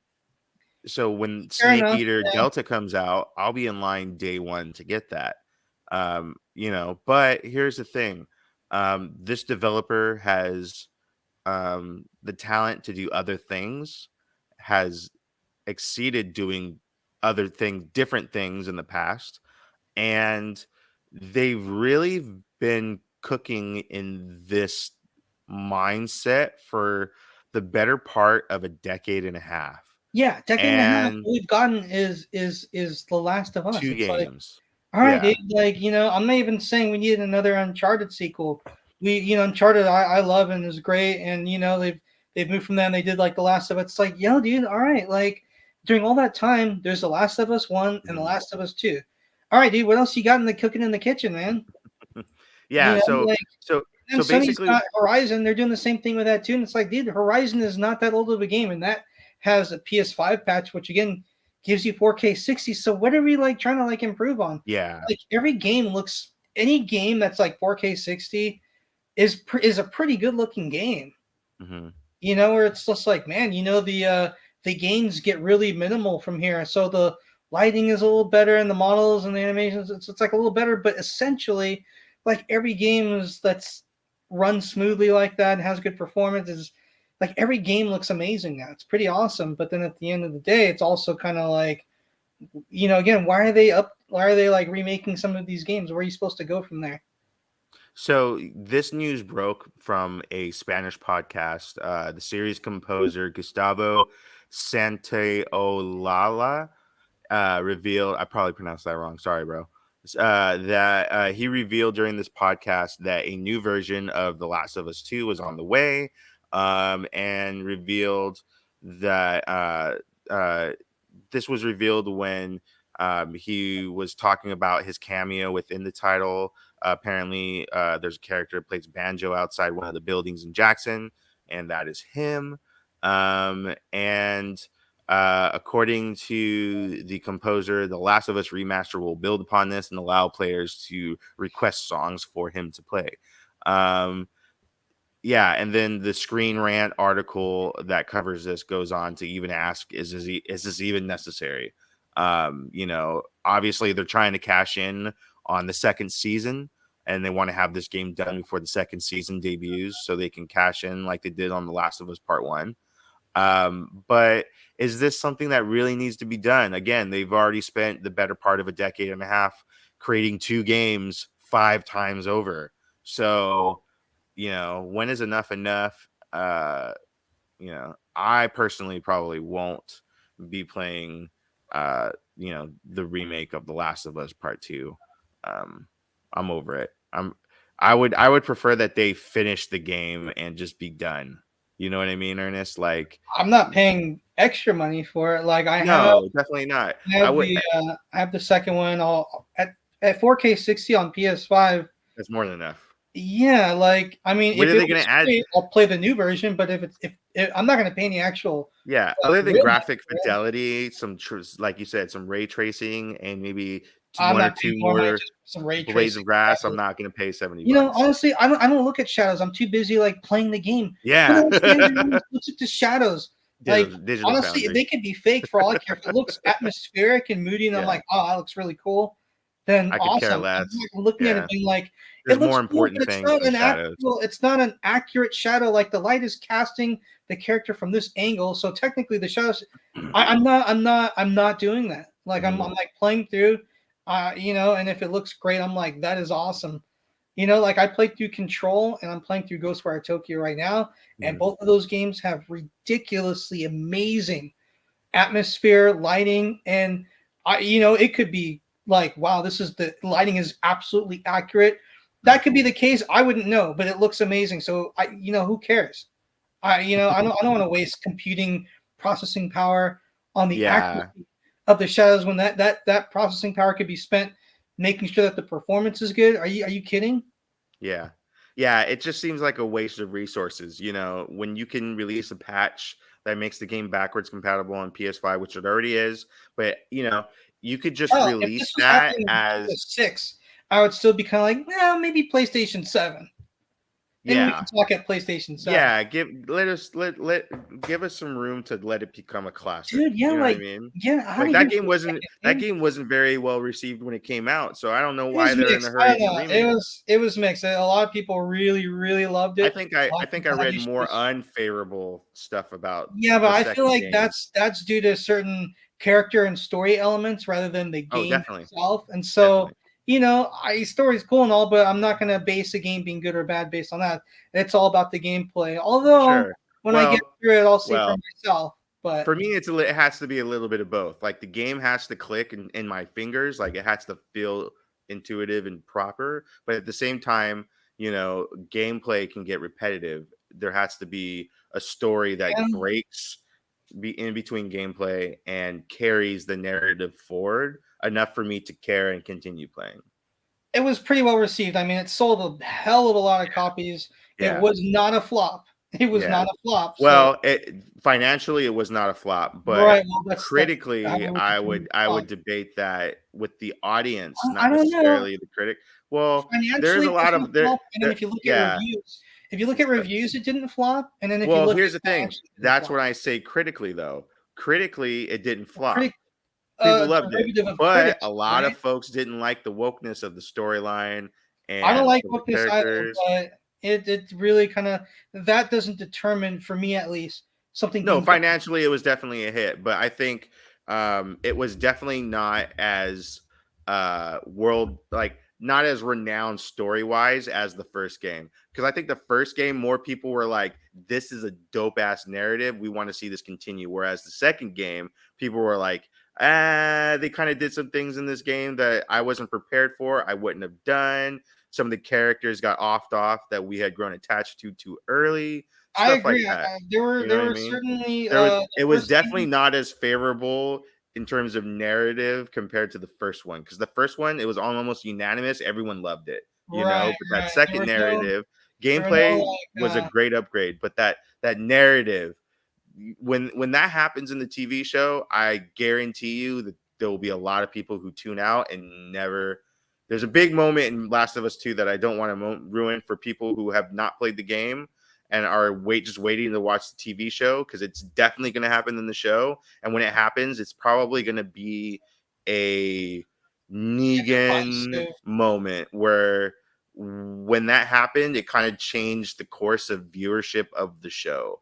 A: so when
B: Fair
A: Snake
B: enough.
A: Eater
B: Yeah.
A: Delta comes out, I'll be in line day one to get that. But here's the thing: this developer has the talent to do other things, has exceeded doing different things in the past, and they've really been cooking in this mindset for the better part of a decade and a half.
B: Yeah, decade and a half.
A: And
B: What we've gotten is The Last of Us.
A: two
B: It's like,
A: games.
B: all right,
A: Yeah.
B: dude. Like, I'm not even saying we need another Uncharted sequel. Uncharted, I love and is great, and they've moved from that and they did like The Last of Us. It's like, yo, dude, all right, like during all that time, there's The Last of Us 1 and The
A: Mhm.
B: Last of Us 2. All right, dude, what else you got in the cooking in the kitchen, man?
A: Yeah, so
B: Like,
A: so
B: and
A: so
B: Sony's
A: basically,
B: got Horizon. They're doing the same thing with that too. And it's like, dude, Horizon is not that old of a game, and that has a PS5 patch, which again gives you 4K 60. So what are we like trying to like improve on?
A: yeah.
B: Like any game that's like 4K 60 is a pretty good looking game.
A: Mhm.
B: Where it's just like, man, the gains get really minimal from here. So the lighting is a little better and the models and the animations, it's like a little better, but essentially like every game that's run smoothly like that and has good performance is like every game looks amazing now. It's pretty awesome. But then at the end of the day, it's also kind of like, again, why are they like remaking some of these games? Where are you supposed to go from there?
A: So this news broke from a Spanish podcast. The series composer Gustavo Santaolalla revealed, I probably pronounced that wrong. Sorry, bro. That he revealed during this podcast that a new version of The Last of Us 2 was on the way, and revealed that uh, this was revealed when he was talking about his cameo within the title. Apparently, there's a character that plays banjo outside one of the buildings in Jackson, and that is him. And according to the composer, The Last of Us remaster will build upon this and allow players to request songs for him to play. Um, yeah, and then the Screen Rant article that covers this goes on to even ask, is this even necessary? Obviously they're trying to cash in on the second season, and they want to have this game done before the second season debuts so they can cash in like they did on The Last of Us Part 1. But is this something that really needs to be done? Again, they've already spent the better part of a decade and a half creating two games 5 times over. So, when is enough enough? I personally probably won't be playing the remake of The Last of Us Part 2. Um, I'm over it. I would prefer that they finish the game and just be done. You know what I mean, Ernest? Like,
B: I'm not paying extra money for it. Like
A: no, definitely not. I would
B: I have the second one all at 4K 60 on PS5.
A: That's more than enough.
B: Yeah, like I mean,
A: What
B: if
A: are
B: it
A: they gonna
B: was
A: add?
B: free, I'll play the new version. But if I'm not gonna pay any actual
A: Yeah, other than
B: real money
A: graphic
B: for it,
A: fidelity, like you said, some ray tracing, and maybe
B: I'm
A: one or
B: not
A: two
B: paying more money
A: more
B: just for some ray
A: blades
B: tracing
A: of grass. I'm
B: shadows.
A: not gonna pay 70 bucks.
B: Honestly, I don't look at shadows. I'm too busy like playing the game. Who
A: Yeah.
B: the hell stands there and looks at the shadows? Like
A: Digital
B: honestly,
A: Foundry.
B: they could be fake for all I care. If it looks atmospheric and moody, and I'm
A: Yeah.
B: like, oh, that looks really cool, then
A: I could care
B: awesome. I'm
A: less.
B: like looking at it
A: Yeah.
B: being like, it
A: There's
B: looks
A: more
B: cool,
A: important
B: but it's
A: things
B: not
A: than
B: an
A: shadows.
B: actual. It's not an accurate shadow. Like the light is casting the character from this angle, so technically the shadows. I'm not doing that. Like I'm
A: Mhm.
B: like playing through, and if it looks great, I'm like, that is awesome. Like I played through Control and I'm playing through Ghostwire Tokyo right now, and
A: Mhm.
B: both of those games have ridiculously amazing atmosphere, lighting, and it could be like, wow, the lighting is absolutely accurate. That could be the case. I wouldn't know, but it looks amazing. So who cares? I don't want to waste computing processing power on the
A: Yeah.
B: accuracy of the shadows when that processing power could be spent making sure that the performance is good. Are you kidding?
A: Yeah. Yeah, it just seems like a waste of resources, when you can release a patch that makes the game backwards compatible on PS5, which it already is, but you could just
B: Oh, if
A: release
B: this was
A: that
B: happening on
A: as
B: PS6, I would still be kind of like, well, maybe PlayStation 7. And we
A: Yeah.
B: can talk at PlayStation 7.
A: Yeah, give us some room to let it become a classic.
B: Dude, yeah,
A: You know what I
B: like,
A: mean?
B: yeah, I
A: Like
B: don't
A: that
B: even
A: game
B: feel
A: wasn't
B: second
A: that
B: game.
A: game wasn't very well received when it came out, so I don't know
B: It
A: why
B: was
A: they're in a
B: mixed. I
A: hurry
B: don't
A: to
B: know.
A: remake.
B: It was mixed. A lot of people really, really loved it. A lot
A: I
B: of
A: think I
B: people had
A: read more
B: issues.
A: unfavorable stuff about
B: Yeah, but
A: the
B: I feel
A: second
B: like
A: game.
B: that's due to certain character and story elements rather than the
A: Oh,
B: game
A: definitely,
B: itself. And so,
A: definitely.
B: story's cool and all, but I'm not gonna base a game being good or bad based on that. It's all about the gameplay. Although
A: Sure.
B: when I get
A: Well,
B: through it, I'll see for
A: well,
B: myself. But
A: for me, it has to be a little bit of both. Like the game has to click in my fingers, like it has to feel intuitive and proper. But at the same time, gameplay can get repetitive. There has to be a story that
B: yeah,
A: breaks in between gameplay and carries the narrative forward enough for me to care and continue playing.
B: it was pretty well received. I mean, it sold a hell of a lot of copies. It
A: Yeah,
B: was not a flop. It was
A: yeah.
B: not a flop. So
A: Well, financially, it was not a flop, but
B: right, well, that's how
A: critically,
B: we determine
A: I
B: flop.
A: would debate that with the audience,
B: I
A: not
B: don't know.
A: necessarily the critic. Well, there's
B: Financially,
A: a
B: it
A: lot
B: wasn't
A: of
B: a flop, and then
A: there,
B: if you look at
A: yeah.
B: reviews, it didn't flop, and then if you
A: Well,
B: look
A: here's the
B: at
A: thing.
B: financially, it didn't
A: That's
B: flop.
A: when I say critically, though. Critically, it didn't flop.
B: Critic,
A: People loved it,
B: derivative of
A: but
B: critics,
A: a lot
B: right?
A: of folks didn't like the wokeness of the storyline
B: I don't
A: and
B: like
A: of the
B: wokeness either,
A: characters.
B: but it really kind of that doesn't determine for me at least something
A: No,
B: being good.
A: financially, it was definitely a hit, but I think it was definitely not as not as renowned story wise as the first game. Because I think the first game, more people were like, "This is a dope ass narrative. We want to see this continue." Whereas the second game, people were like, they kind of did some things in this game that I wasn't prepared for. I wouldn't have done. Some of the characters got offed off that we had grown attached to too early.
B: I
A: Stuff like
B: agree.
A: that.
B: There
A: You know what I
B: were
A: mean?
B: certainly
A: It
B: the
A: was
B: first
A: definitely
B: game.
A: not as favorable in terms of narrative compared to the first one, because the first one, it was almost unanimous, everyone loved it,
B: Right,
A: but that
B: right.
A: second narrative
B: There were no
A: gameplay
B: like
A: was a great upgrade, but that narrative, when that happens in the TV show, I guarantee you that there will be a lot of people who tune out and never. There's a big moment in Last of Us 2 that I don't want to ruin for people who have not played the game and are just waiting to watch the TV show, because it's definitely going to happen in the show. And when it happens, it's probably going to be a Negan
B: divisive.
A: moment where when that happened, it kind of changed the course of viewership of the show.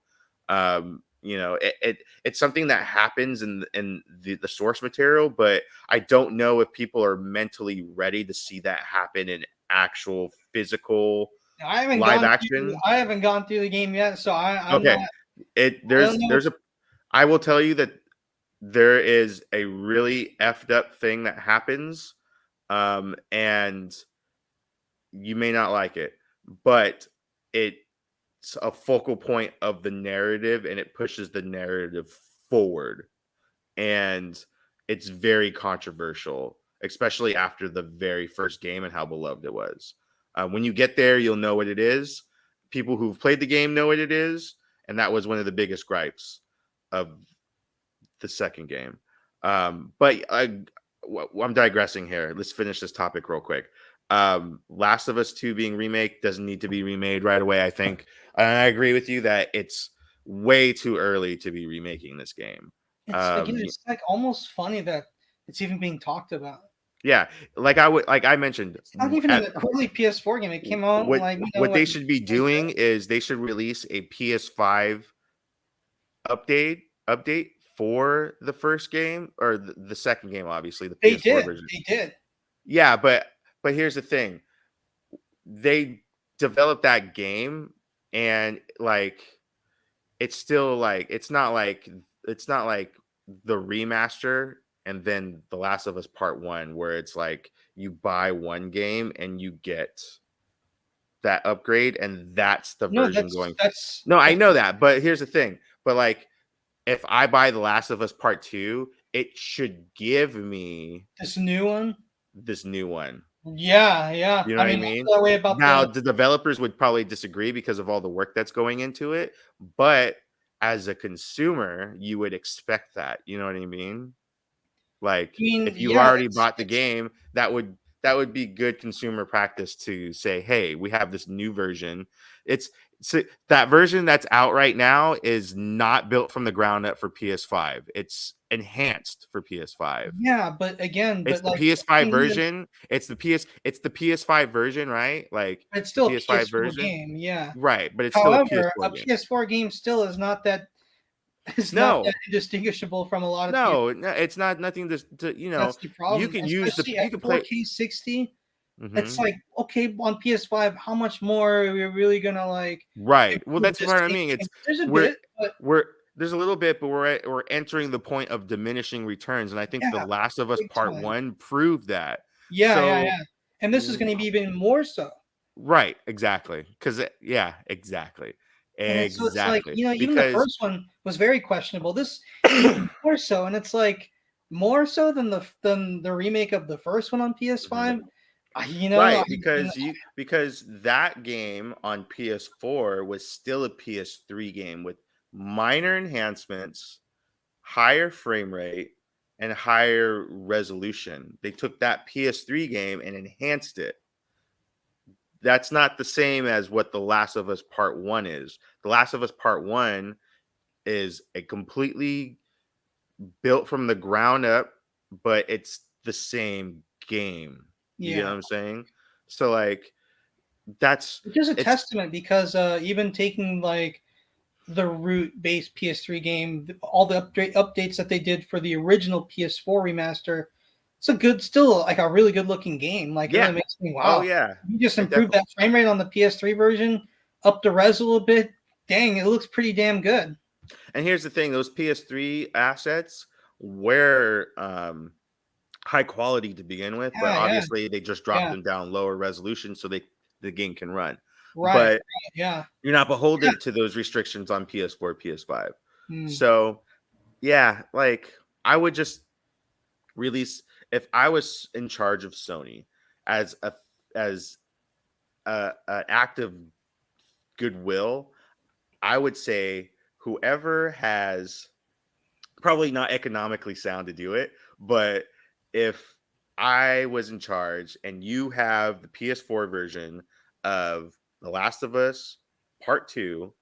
A: It's something that happens in the source material, but I don't know if people are mentally ready to see that happen in actual physical live action.
B: I haven't gone through the game yet, so I'm not.
A: Okay.
B: I don't know.
A: I will tell you that there is a really effed up thing that happens. And you may not like it, but it's a focal point of the narrative and it pushes the narrative forward. And it's very controversial, especially after the very first game and how beloved it was. When you get there, you'll know what it is. People who've played the game know what it is, and that was one of the biggest gripes of the second game. I'm digressing here. Let's finish this topic real quick. Last of Us 2 being remake doesn't need to be remade right away, I think. And I agree with you that it's way too early to be remaking this game.
B: It's like almost funny that it's even being talked about.
A: Yeah, like I mentioned,
B: It's not even an early PS4 game. It came out like
A: what they
B: like
A: should be doing is they should release a PS5 update for the first game, or the second game, obviously the PS4 version.
B: They did.
A: Yeah, but here's the thing. They developed that game, and like it's still like it's not like the remaster and then The Last of Us Part 1, where it's like you buy one game and you get that upgrade, and that's the
B: No,
A: version going. No, I
B: that's
A: know that, but here's the thing. But like, if I buy The Last of Us Part 2, it should give me
B: this new one.
A: this new one.
B: Yeah, yeah.
A: You know
B: I
A: what I
B: mean, I
A: mean?
B: feel that way about
A: Now,
B: the.
A: the developers would probably disagree because of all the work that's going into it, but as a consumer, you would expect that. You know what I mean? Like,
B: I mean,
A: if you
B: yeah,
A: already bought the
B: it's
A: game, that would be good consumer practice to say, hey, we have this new version. It's so that version that's out right now is not built from the ground up for PS5. It's enhanced for PS5.
B: Yeah, but again,
A: It's
B: but
A: the
B: like the
A: PS5
B: thing is,
A: version. It's the PS5 version, right? Like
B: it's
A: the
B: still a
A: PS5
B: PS4
A: version.
B: game, yeah.
A: Right, but it's still a
B: However,
A: PS4
B: a
A: game.
B: PS4 game still is not that is not that
A: No,
B: indistinguishable from a lot of PS.
A: no, it's not nothing to
B: That's the
A: you
B: problem,
A: can use the
B: especially
A: you
B: at
A: can play
B: 4K 60. It's
A: hmm
B: like, okay, on PS5, how much more are we really gonna like
A: right. Well,
B: improve
A: that's
B: this
A: what I
B: thing?
A: mean. It's
B: There's a
A: we're
B: bit, but
A: we're there's a little bit, but we're entering the point of diminishing returns, and I think The
B: yeah,
A: Last of Us
B: big
A: Part
B: time.
A: 1 proved that.
B: Yeah, yeah,
A: So
B: yeah. And this is
A: w-
B: gonna be even more so.
A: right, exactly. Because yeah, exactly,
B: And it's like,
A: exactly.
B: even the
A: Because
B: first one was very questionable. This even more so, and it's like more so than the remake of the first one on
A: Mhm.
B: PS5. I
A: Right,
B: and
A: because that game on PS4 was still a PS3 game with minor enhancements, higher frame rate, and higher resolution. They took that PS3 game and enhanced it. That's not the same as what The Last of Us Part 1 is. The Last of Us Part 1 is a completely built from the ground up, but it's the same game. You get what
B: yeah,
A: I'm saying? So like that's
B: which is a
A: it's
B: testament because even taking like the root based PS3 game, all the updates that they did for the original PS4 remaster, it's a good, still like a really good looking game. Like it really
A: yeah.
B: makes me
A: Oh
B: wow.
A: yeah.
B: You just
A: It
B: improved
A: definitely
B: that frame rate on the PS3 version, up the res a little bit. Dang, it looks pretty damn good.
A: and here's the thing, those PS3 assets were high quality to begin with, but
B: Yeah, yeah,
A: obviously they just dropped
B: yeah.
A: them down lower resolution so the game can run.
B: Right,
A: But
B: right, yeah,
A: you're not
B: yeah.
A: beholden to those restrictions on PS4, PS5.
B: Hmm.
A: So yeah, like I would just release if I was in charge of Sony as as an act of goodwill, I would say whoever has probably not economically sound to do it, but if I was in charge and you have the PS4 version of The Last of Us Part 2,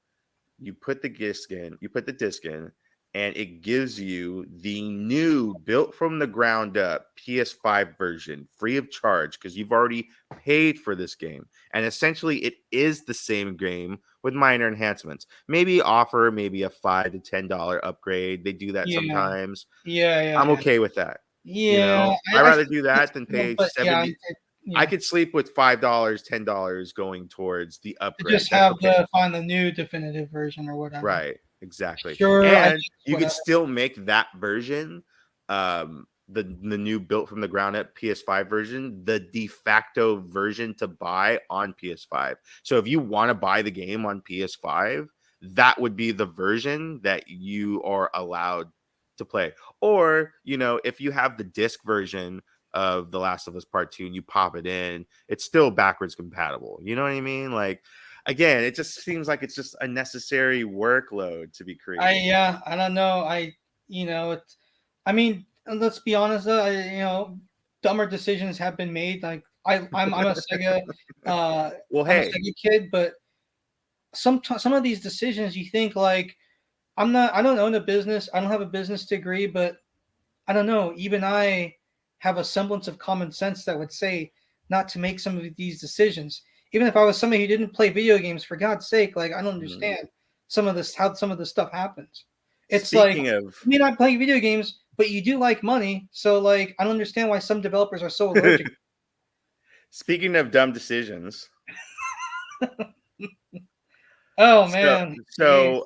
A: you put the disc in, and it gives you the new built from the ground up PS5 version free of charge because you've already paid for this game. And essentially it is the same game with minor enhancements. Maybe offer maybe a $5 to $10 upgrade. They do that
B: Yeah,
A: sometimes.
B: yeah, yeah,
A: I'm
B: yeah.
A: okay with that. You
B: Yeah,
A: know, I'd
B: I
A: rather
B: think
A: do
B: it's
A: that than
B: cool,
A: pay
B: but yeah,
A: 70. I
B: yeah.
A: could sleep with $5, $10 going towards the
B: To
A: upgrade.
B: just
A: That's
B: have
A: okay.
B: the find the new definitive version or whatever.
A: Right, exactly.
B: Sure, I
A: And
B: guess
A: you could
B: whatever.
A: still make that version, the new built from the ground up PS5 version, the de facto version to buy on PS5. So if you want to buy the game on PS5, that would be the version that you are allowed to play. Or, if you have the disc version of The Last of Us Part 2 and you pop it in, it's still backwards compatible. You know what I mean? Like again, it just seems like it's just a necessary workload to be created.
B: I don't know. It's. I mean, let's be honest. Dumber decisions have been made. Like I'm a Sega, uh,
A: Well,
B: I'm a
A: hey,
B: Sega kid, but some of these decisions you think like I don't own a business. I don't have a business degree, but I don't know. Even I have a semblance of common sense that would say not to make some of these decisions. Even if I was somebody who didn't play video games, for God's sake, like I don't
A: mhm.
B: understand some of this how some of this stuff happens. It's like
A: Speaking of
B: you may not play video games, but you do like money. So like I don't understand why some developers are so allergic.
A: speaking of dumb decisions,
B: Oh
A: so
B: man, jeez.
A: so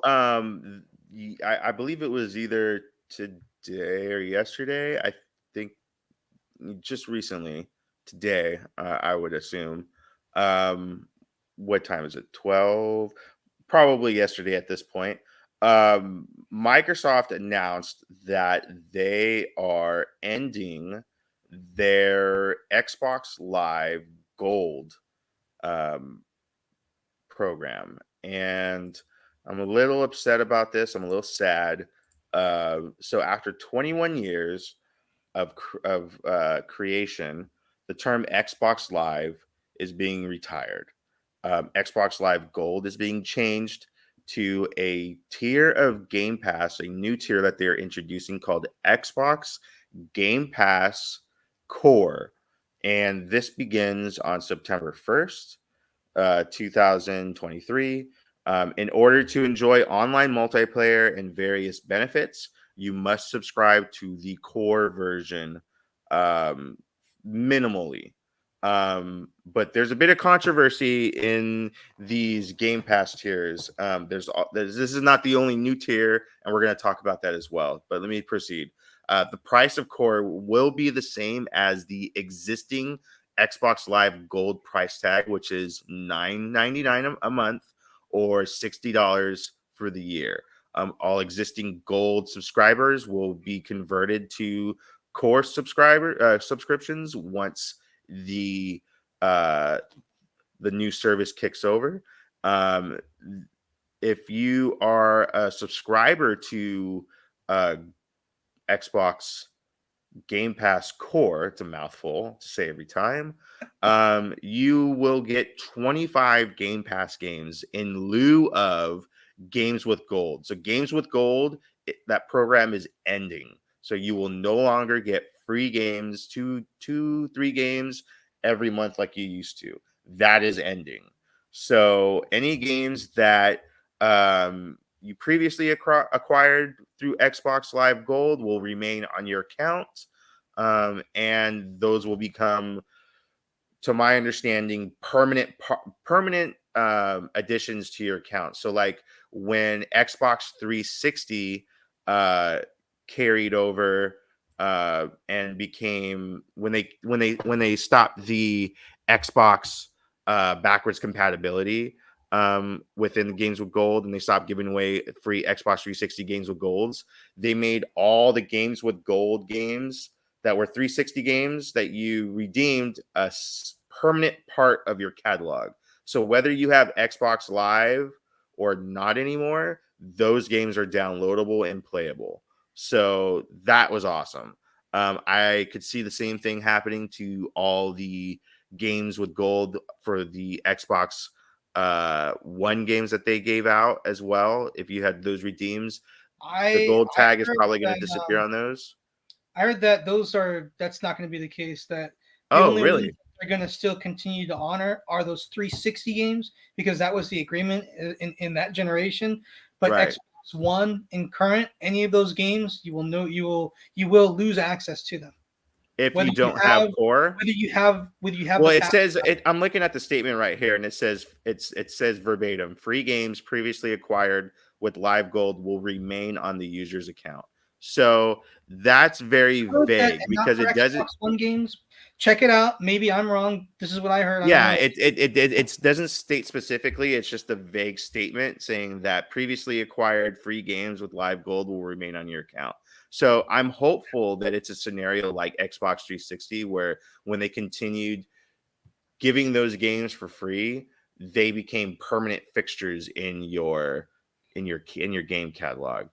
A: I believe it was either today or yesterday. I think just recently, today, I would assume. Um, what time is it? 12? Probably yesterday at this point. Microsoft announced that they are ending their Xbox Live Gold um, program. And I'm a little upset about this. I'm a little sad. So after 21 years of creation, the term Xbox Live is being retired. Xbox Live Gold is being changed to a tier of Game Pass, a new tier that they're introducing called Xbox Game Pass Core. And this begins on September 1st, 2023. In order to enjoy online multiplayer and various benefits, you must subscribe to the core version um, minimally. But there's a bit of controversy in these Game Pass tiers. This is not the only new tier, and we're going to talk about that as well. But let me proceed. The price of core will be the same as the existing Xbox Live Gold price tag, which is $9.99 a month or $60 for the year. All existing Gold subscribers will be converted to Core subscriptions once the uh, the new service kicks over. Um, if you are a subscriber to uh, Xbox Game Pass Core, it's a mouthful to say every time. You will get 25 Game Pass games in lieu of games with gold. So, games with gold, that program is ending. So, you will no longer get free games, three games every month like you used to. That is ending. So, any games that you previously acquired through Xbox Live Gold will remain on your account, and those will become, to my understanding, permanent additions to your account. So, like when Xbox 360 uh, carried over and became when they stopped the Xbox backwards compatibility within the games with gold, and they stopped giving away free Xbox 360 games with golds. They made all the games with gold games that were 360 games that you redeemed a permanent part of your catalog. So whether you have Xbox Live or not anymore, those games are downloadable and playable. So that was awesome. I could see the same thing happening to all the games with gold for the Xbox One games that they gave out as well. If you had those redeems, the
B: I
A: gold
B: I
A: tag is
B: heard
A: probably going to
B: that
A: disappear on those.
B: I heard that's not going to be the case. That the
A: Oh,
B: only ones
A: really?
B: they're going to still continue to honor are those 360 games because that was the agreement in that generation. But
A: Right.
B: Xbox One and current, any of those games, you will lose access to them.
A: If
B: Whether
A: you
B: you
A: don't have
B: have
A: core,
B: whether you have
A: well,
B: the
A: it
B: pass.
A: says it. I'm looking at the statement right here, and it says verbatim: free games previously acquired with Live Gold will remain on the user's account. So that's very
B: Heard that
A: vague
B: and not
A: because
B: for
A: it doesn't.
B: Xbox One games. Check it out. Maybe I'm wrong. This is what I heard. I don't
A: Yeah,
B: know.
A: it doesn't state specifically. It's just a vague statement saying that previously acquired free games with Live Gold will remain on your account. So I'm hopeful that it's a scenario like Xbox 360 where when they continued giving those games for free, they became permanent fixtures in your game catalog.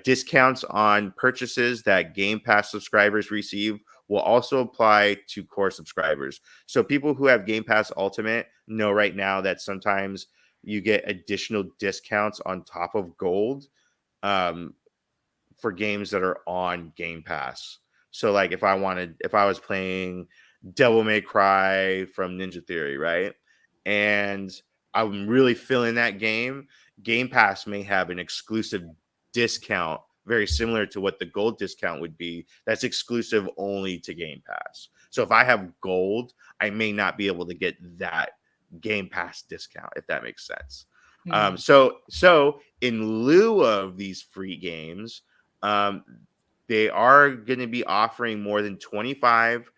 A: Discounts on purchases that Game Pass subscribers receive will also apply to core subscribers. So people who have Game Pass Ultimate know right now that sometimes you get additional discounts on top of gold. Um, for games that are on Game Pass. So like if I was playing Devil May Cry from Ninja Theory, right? And I'm really feeling that game, Game Pass may have an exclusive discount very similar to what the gold discount would be that's exclusive only to Game Pass. So if I have gold, I may not be able to get that Game Pass discount if that makes sense.
B: Hmm.
A: So in lieu of these free games, um, they are going to be offering more than 25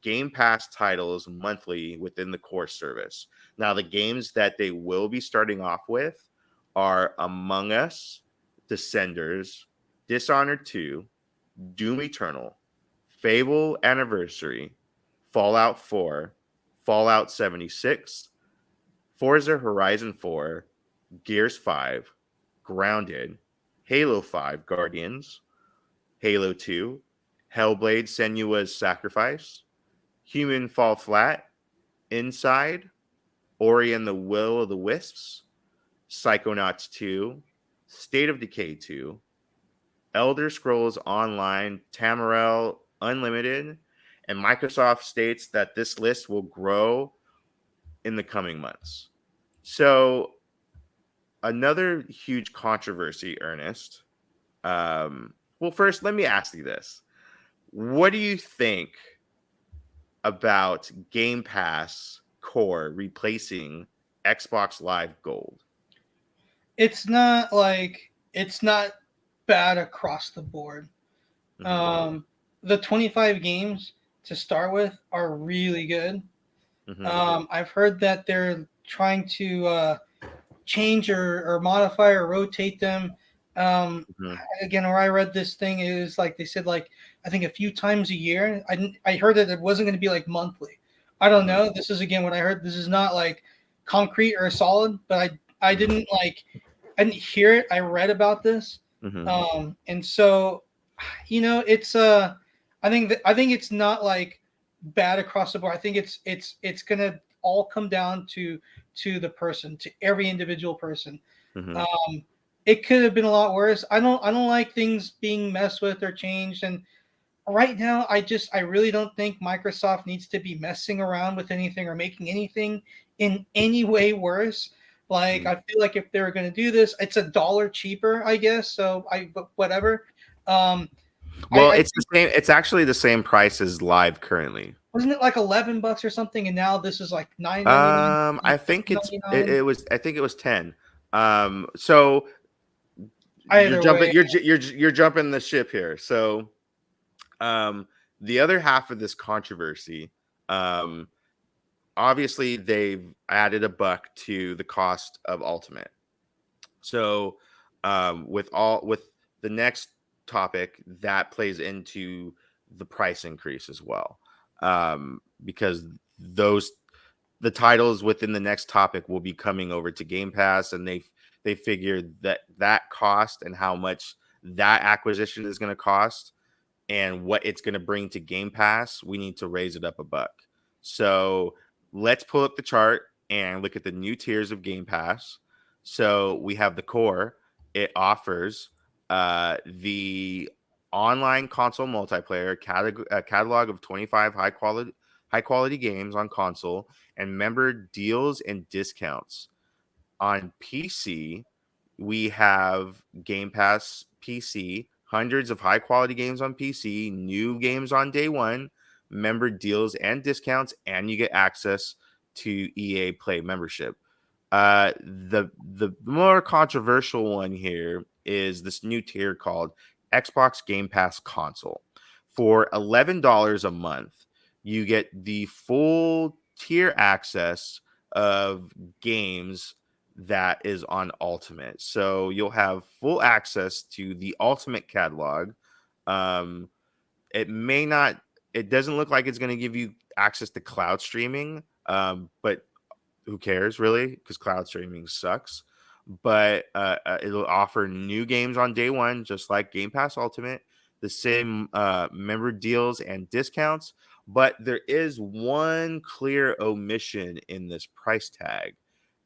A: Game Pass titles monthly within the core service. Now, the games that they will be starting off with are Among Us, Descenders, Dishonored 2, Doom Eternal, Fable Anniversary, Fallout 4, Fallout 76, Forza Horizon 4, Gears 5, Grounded, Halo 5 Guardians, Halo 2, Hellblade Senua's Sacrifice, Human Fall Flat, Inside, Ori and the Will of the Wisps, Psychonauts 2, State of Decay 2, Elder Scrolls Online, Tamriel Unlimited, and Microsoft states that this list will grow in the coming months. So, another huge controversy, Ernest. Well, first, let me ask you this. What do you think about Game Pass Core replacing Xbox Live Gold?
B: It's not bad across the board.
A: Mm-hmm.
B: The 25 games to start with are really good.
A: Mm-hmm.
B: I've heard that they're trying to change or modify or rotate them. Um,
A: Mm-hmm.
B: Again, where I read this thing is like they said, like I think a few times a year. I heard that it wasn't going to be like monthly. I don't
A: Mm-hmm.
B: know. This is again what I heard. This is not like concrete or solid, but I didn't like I didn't hear it. I read about this,
A: Mm-hmm.
B: and so it's I think it's not like bad across the board. I think it's gonna all come down to the person, to every individual person.
A: Mm-hmm.
B: Um, it could have been a lot worse. I don't like things being messed with or changed. And right now, I really don't think Microsoft needs to be messing around with anything or making anything in any way worse. Like I feel like if they were going to do this, it's $1 cheaper, I guess. So but whatever. Um,
A: Well,
B: I
A: it's the same. It's actually the same price as Live currently.
B: wasn't it like $11 or something, and now this is like $9.99,
A: I
B: like
A: think
B: $8.99.
A: it was. I think it was 10. So you're
B: Either
A: jumping.
B: way,
A: You're jumping the ship here. So, um, the other half of this controversy, um, obviously they've added a buck to the cost of Ultimate. So, with the next topic, that plays into the price increase as well, because those the titles within the next topic will be coming over to Game Pass, and they figured that cost and how much that acquisition is going to cost and what it's going to bring to Game Pass, we need to raise it up a buck. So let's pull up the chart and look at the new tiers of Game Pass. So we have the core. It offers the online console multiplayer catalog of 25 high quality games on console and member deals and discounts. On PC, we have Game Pass PC, hundreds of high quality games on PC, new games on day one, member deals and discounts, and you get access to EA Play membership. The more controversial one here is this new tier called Xbox Game Pass Console. For $11 a month, you get the full tier access of games that is on Ultimate. So you'll have full access to the Ultimate catalog. Um, it may not, it doesn't look like it's going to give you access to cloud streaming, but who cares really? Because cloud streaming sucks. But it'll offer new games on day one, just like Game Pass Ultimate, the same member deals and discounts. But there is one clear omission in this price tag,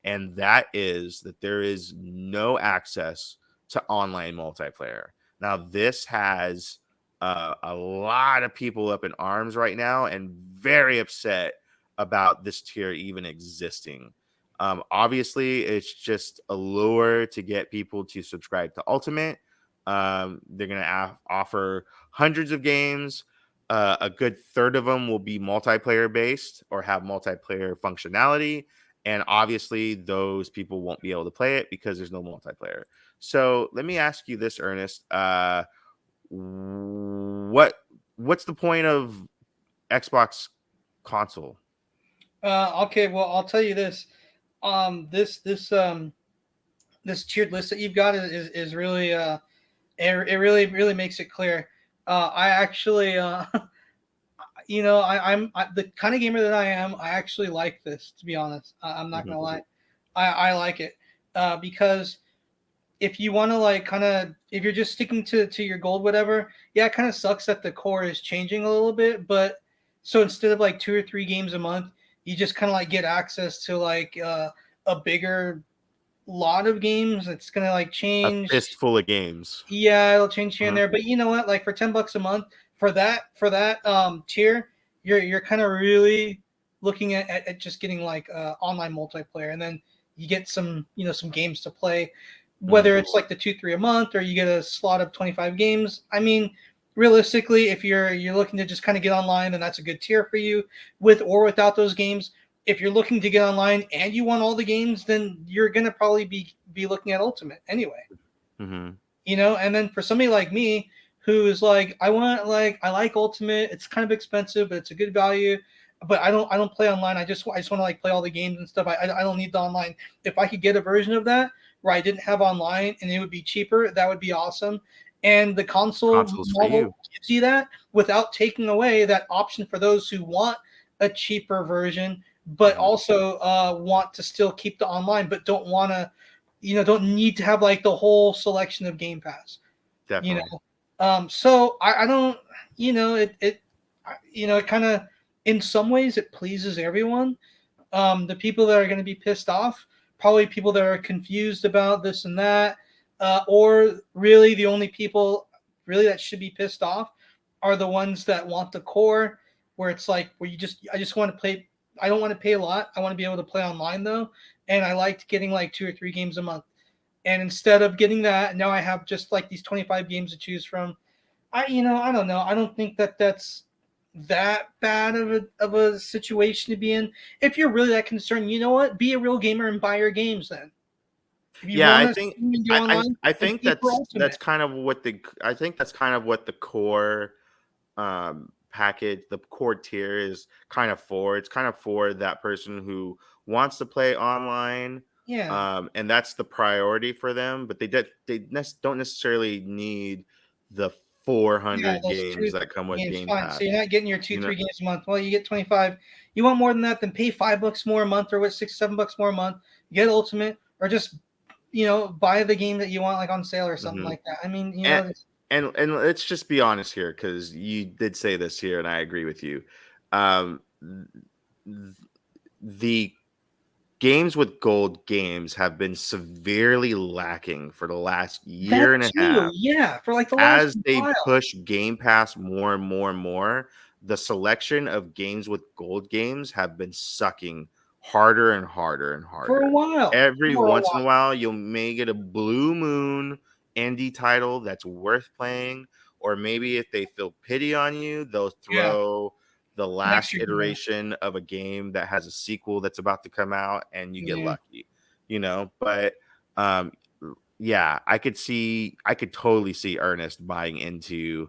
A: and that is that there is no access to online multiplayer. Now, this has a lot of people up in arms right now and very upset about this tier even existing. Obviously, it's just a lure to get people to subscribe to Ultimate. They're going to offer hundreds of games. A good third of them will be multiplayer based or have multiplayer functionality. And obviously, those people won't be able to play it because there's no multiplayer. So let me ask you this, Ernest. What's the point of Xbox console?
B: Okay, well, I'll tell you this. This tiered list that you've got is really it really makes it clear. I actually I'm the kind of gamer that I am. I actually like this, to be honest. I'm not gonna
A: Mhm.
B: lie. I like it because if you want to like kind of if you're just sticking to your gold, whatever, yeah, it kind of sucks that the core is changing a little bit, but So instead of like 2 or 3 games a month, you just kind of like get access to like a bigger lot of games. It's gonna like
A: A
B: change.
A: fistful of games.
B: Yeah, it'll change here and
A: Mhm.
B: there. But you know what? Like for $10 a month for that tier, you're kind of really looking at just getting like online multiplayer, and then you get some games to play,
A: Mhm.
B: whether it's like the 2 3 a month or you get a slot of 25 games. I mean, realistically, if you're looking to just kind of get online, then that's a good tier for you, with or without those games. If you're looking to get online and you want all the games, then you're gonna probably be looking at Ultimate anyway.
A: Mhm.
B: And then for somebody like me who's like, I like Ultimate, it's kind of expensive, but it's a good value. But I don't play online. I just want to like play all the games and stuff. I don't need the online. If I could get a version of that where I didn't have online and it would be cheaper, that would be awesome. And the console
A: Consoles for
B: model
A: you.
B: gives you that without taking away that option for those who want a cheaper version, but
A: Mhm.
B: also want to still keep the online, but don't want to don't need to have like the whole selection of Game Pass. You
A: Definitely.
B: know, so I don't, it kind of, in some ways, it pleases everyone. The people that are going to be pissed off, probably people that are confused about this and that, or really the only people really that should be pissed off are the ones that want the core, where it's like where I just want to play. I don't want to pay a lot. I want to be able to play online though, and I liked getting like 2 or 3 games a month. And instead of getting that, now I have just like these 25 games to choose from. I don't know. I don't think that that's that bad of a situation to be in. If you're really that concerned, you know what? Be a real gamer and buy your games then. If you
A: Yeah,
B: want to stream and do online,
A: I
B: then
A: think
B: pay for
A: that's
B: Ultimate.
A: kind of what the I think that's kind of what the core package, the core tier is kind of for. It's kind of for that person who wants to play online,
B: Yeah.
A: and that's the priority for them. But don't necessarily need the
B: Yeah,
A: 400
B: those
A: games
B: two
A: that come with
B: games,
A: Game
B: fine. So
A: Pass.
B: you're not getting your two,
A: You know,
B: 3 games a month. Well, you get 25. You want more than that, then pay $5 more a month, or what, $6, $7 more a month. Get Ultimate, or just buy the game that you want, like on sale or something
A: mhm.
B: like that. I mean,
A: and and let's just be honest here, because you did say this here, and I agree with you. Um, th- the games with gold games have been severely lacking for the last
B: that
A: year and a
B: too.
A: half.
B: Yeah, for like the last
A: As they
B: while.
A: push Game Pass more and more and more, the selection of games with gold games have been sucking harder and harder and
B: For a
A: harder.
B: while.
A: Every
B: For a
A: once in a
B: while.
A: while, you may get a blue moon indie title that's worth playing, or maybe if they feel pity on you, they'll
B: Yeah,
A: throw the
B: an
A: last
B: extra game.
A: iteration of a game that has a sequel that's about to come out, and you get
B: Yeah.
A: lucky, But um, yeah, I could totally see Ernest buying into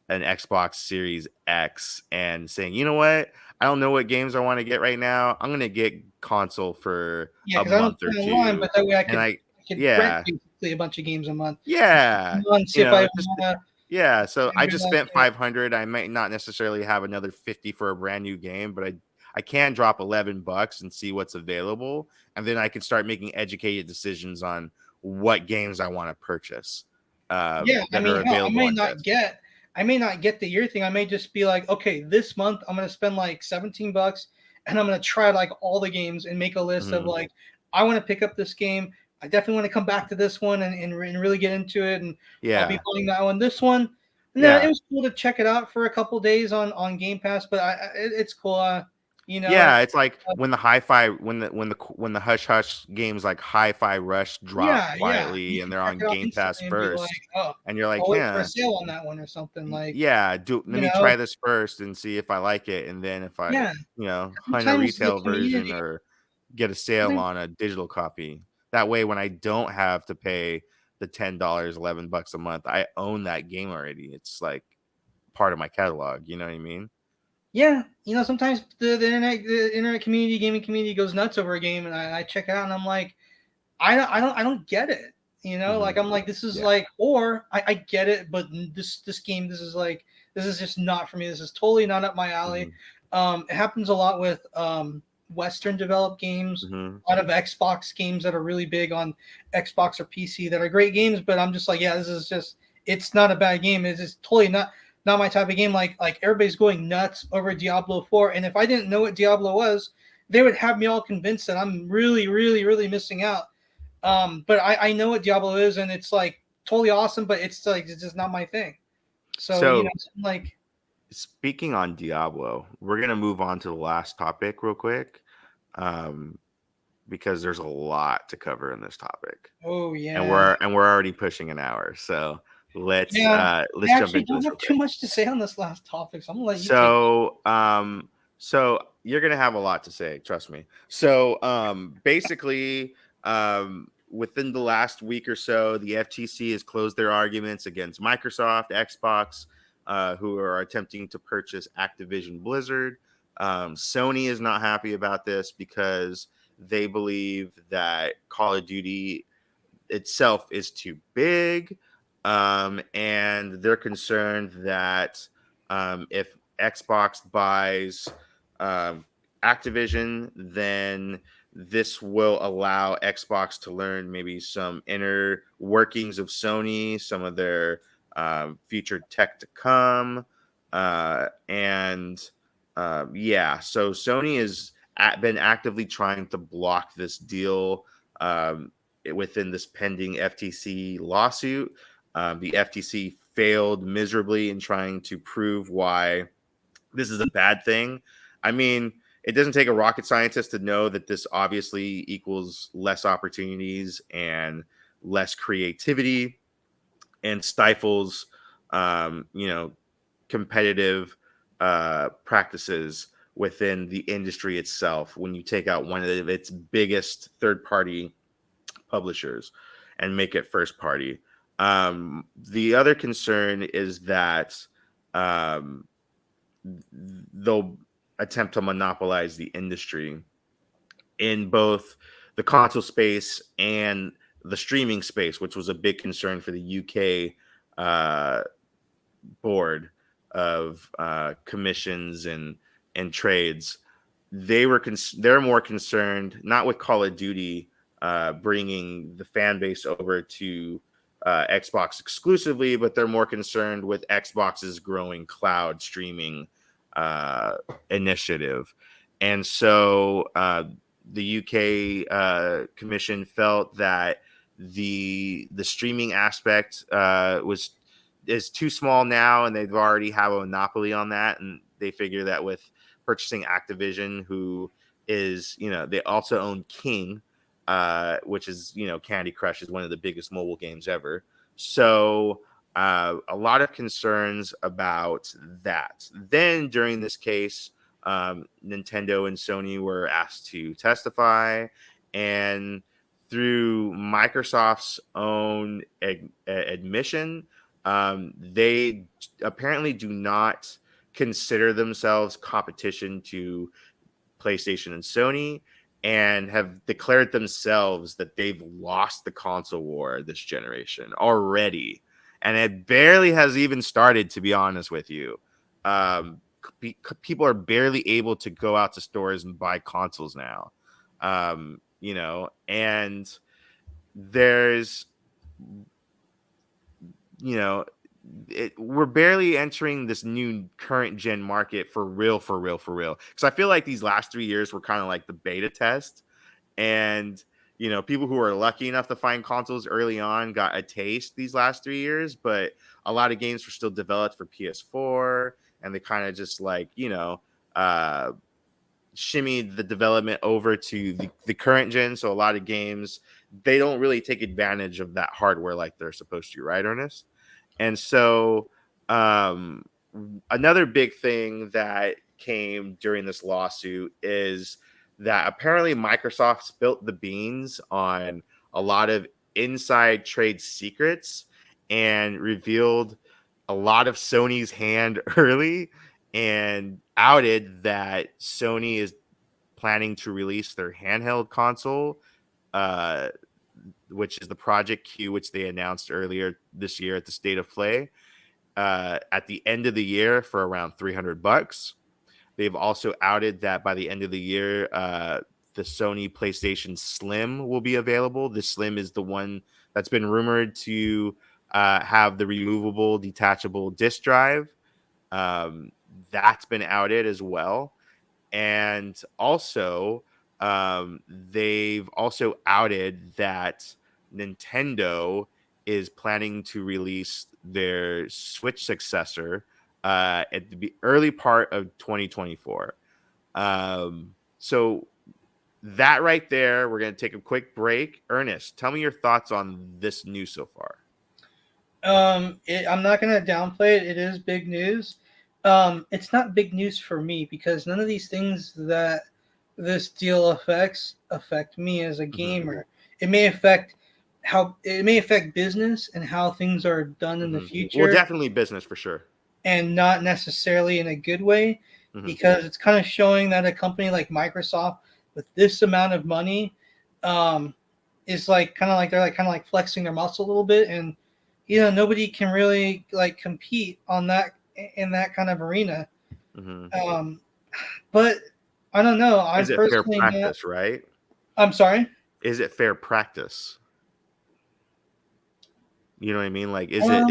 A: an Xbox Series X and saying, "You know what? I don't know what games I want to get right now. I'm going to get console for
B: Yeah,
A: a
B: because I don't
A: month or
B: play online,
A: two."
B: but that way
A: And
B: I could rent
A: yeah,
B: basically a bunch of games a month.
A: yeah,
B: Months if I
A: just
B: wanna.
A: yeah, so I
B: I
A: just
B: realize,
A: spent 500. I might not necessarily have another 50 for a brand new game, but I can drop 11 bucks and see what's available, and then I can start making educated decisions on what games I want to purchase
B: yeah, I
A: that
B: mean,
A: are
B: hell,
A: available on disc.
B: I may not get the year thing. I may just be like, okay, this month I'm gonna spend like $17, and I'm gonna try like all the games and make a list of
A: Mhm.
B: like, I want to pick up this game. I definitely want to come back to this one and really get into it, and I'll be
A: Yeah.
B: playing that one. This one, no, it
A: Yeah.
B: was cool to check it out for a couple days on Game Pass, but it's cool. You know,
A: Yeah, it's like when the hi-fi when the hush hush games like Hi-Fi Rush drop
B: yeah, you
A: quietly and
B: can
A: they're
B: check
A: on
B: it out
A: Game Pass
B: instantly and be like,
A: first,
B: oh,
A: and you're like,
B: I'll wait for a
A: "Yeah,
B: sale on that one or something. Like,
A: yeah, do let
B: you
A: me
B: know,
A: try this first and see if I like it, and then if I,
B: yeah.
A: hunt a
B: Sometimes the
A: retail version
B: community,
A: or get a sale
B: sometimes,
A: on a digital copy. That way, when I don't have to pay the $10, 11 bucks a month, I own that game already. It's like part of my catalog, you know what I mean?
B: yeah, sometimes the internet community, gaming community goes nuts over a game, and I check it out, and I'm like, I don't get it. Like
A: Mhm.
B: I'm like, this is
A: Yeah.
B: like, or I get it, but this game, this is just not for me. This is totally not up my alley.
A: Mhm.
B: It happens a lot with Western developed games,
A: Mhm.
B: a lot of Xbox games that are really big on Xbox or PC that are great games, but I'm just like, yeah, this is just, it's not a bad game. It's just totally not. not my type of game. Like everybody's going nuts over Diablo 4, and if I didn't know what Diablo was, they would have me all convinced that I'm really, really, really missing out. But I know what Diablo is, and it's like totally awesome, but it's like it's just not my thing. So
A: So
B: like
A: speaking on Diablo, we're gonna move on to the last topic real quick, um, because there's a lot to cover in this topic,
B: oh
A: and
B: yeah,
A: we're already pushing an hour. So
B: yeah. I
A: let's jump
B: actually
A: into
B: don't
A: this real
B: have too
A: quick.
B: much to say on this last topic, so I'm gonna let you take.
A: So, so you're gonna have a lot to say, trust me. So, basically, within the last week or so, the FTC has closed their arguments against Microsoft, Xbox, who are attempting to purchase Activision Blizzard. Sony is not happy about this because they believe that Call of Duty itself is too big, and they're concerned that if Xbox buys um, Activision, then this will allow Xbox to learn maybe some inner workings of Sony, some of their future tech to come, and yeah. So Sony has been actively trying to block this deal. Um, Within this pending FTC lawsuit. The FTC failed miserably in trying to prove why this is a bad thing. I mean, it doesn't take a rocket scientist to know that this obviously equals less opportunities and less creativity and stifles, you know, competitive practices within the industry itself when you take out one of its biggest third party publishers and make it first party. The other concern is that um, they'll attempt to monopolize the industry in both the console space and the streaming space, which was a big concern for the UK board of commissions and trades. They're more concerned not with Call of Duty bringing the fan base over to Xbox exclusively, but they're more concerned with Xbox's growing cloud streaming uh, initiative. And so the UK Commission felt that the streaming aspect was is too small now, and they've already have a monopoly on that, and they figure that with purchasing Activision, who is, you know, they also own King, which is, you know, Candy Crush is one of the biggest mobile games ever. So a lot of concerns about that. Then during this case, Nintendo and Sony were asked to testify, and through Microsoft's own admission, they apparently do not consider themselves competition to PlayStation and Sony, and have declared themselves that they've lost the console war this generation already. And it barely has even started, to be honest with you. People are barely able to go out to stores and buy consoles now. You know, and there's, you know, we're barely entering this new current gen market for real, for real, for real. Because I feel like these last 3 years were kind of like the beta test, and you know, people who are lucky enough to find consoles early on got a taste these last 3 years. But a lot of games were still developed for PS4, and they kind of just like, you know, uh, shimmied the development over to the current gen. So a lot of games, they don't really take advantage of that hardware like they're supposed to, right, Ernest? And so, um, another big thing that came during this lawsuit is that apparently Microsoft spilt the beans on a lot of inside trade secrets and revealed a lot of Sony's hand early, and outed that Sony is planning to release their handheld console, uh, which is the Project Q, which they announced earlier this year at the State of Play, at the end of the year for around $300. They've also outed that by the end of the year, the Sony PlayStation Slim will be available. The Slim is the one that's been rumored to have the removable, detachable disk drive. Um, that's been outed as well. And also, they've also outed that Nintendo is planning to release their Switch successor at the early part of 2024. So that right there, we're going to take a quick break. Ernest, tell me your thoughts on this news so far.
B: I'm not gonna downplay it. It is big news. It's not big news for me because none of these things that this deal affect me as a
A: Mm-hmm.
B: gamer. It may affect business and how things are done in the
A: Mm-hmm. Well,
B: future,
A: definitely business for sure.
B: and not necessarily in a good way,
A: Mm-hmm.
B: because it's kind of showing that a company like Microsoft with this amount of money, um, is like kind of like flexing their muscle a little bit, and nobody can really like compete on that in that kind of arena.
A: Mm-hmm.
B: Um, but I don't know. I'm
A: Is it fair
B: personally not.
A: practice, right?
B: I'm sorry.
A: Is it fair practice? You know what I mean? Like,
B: Um,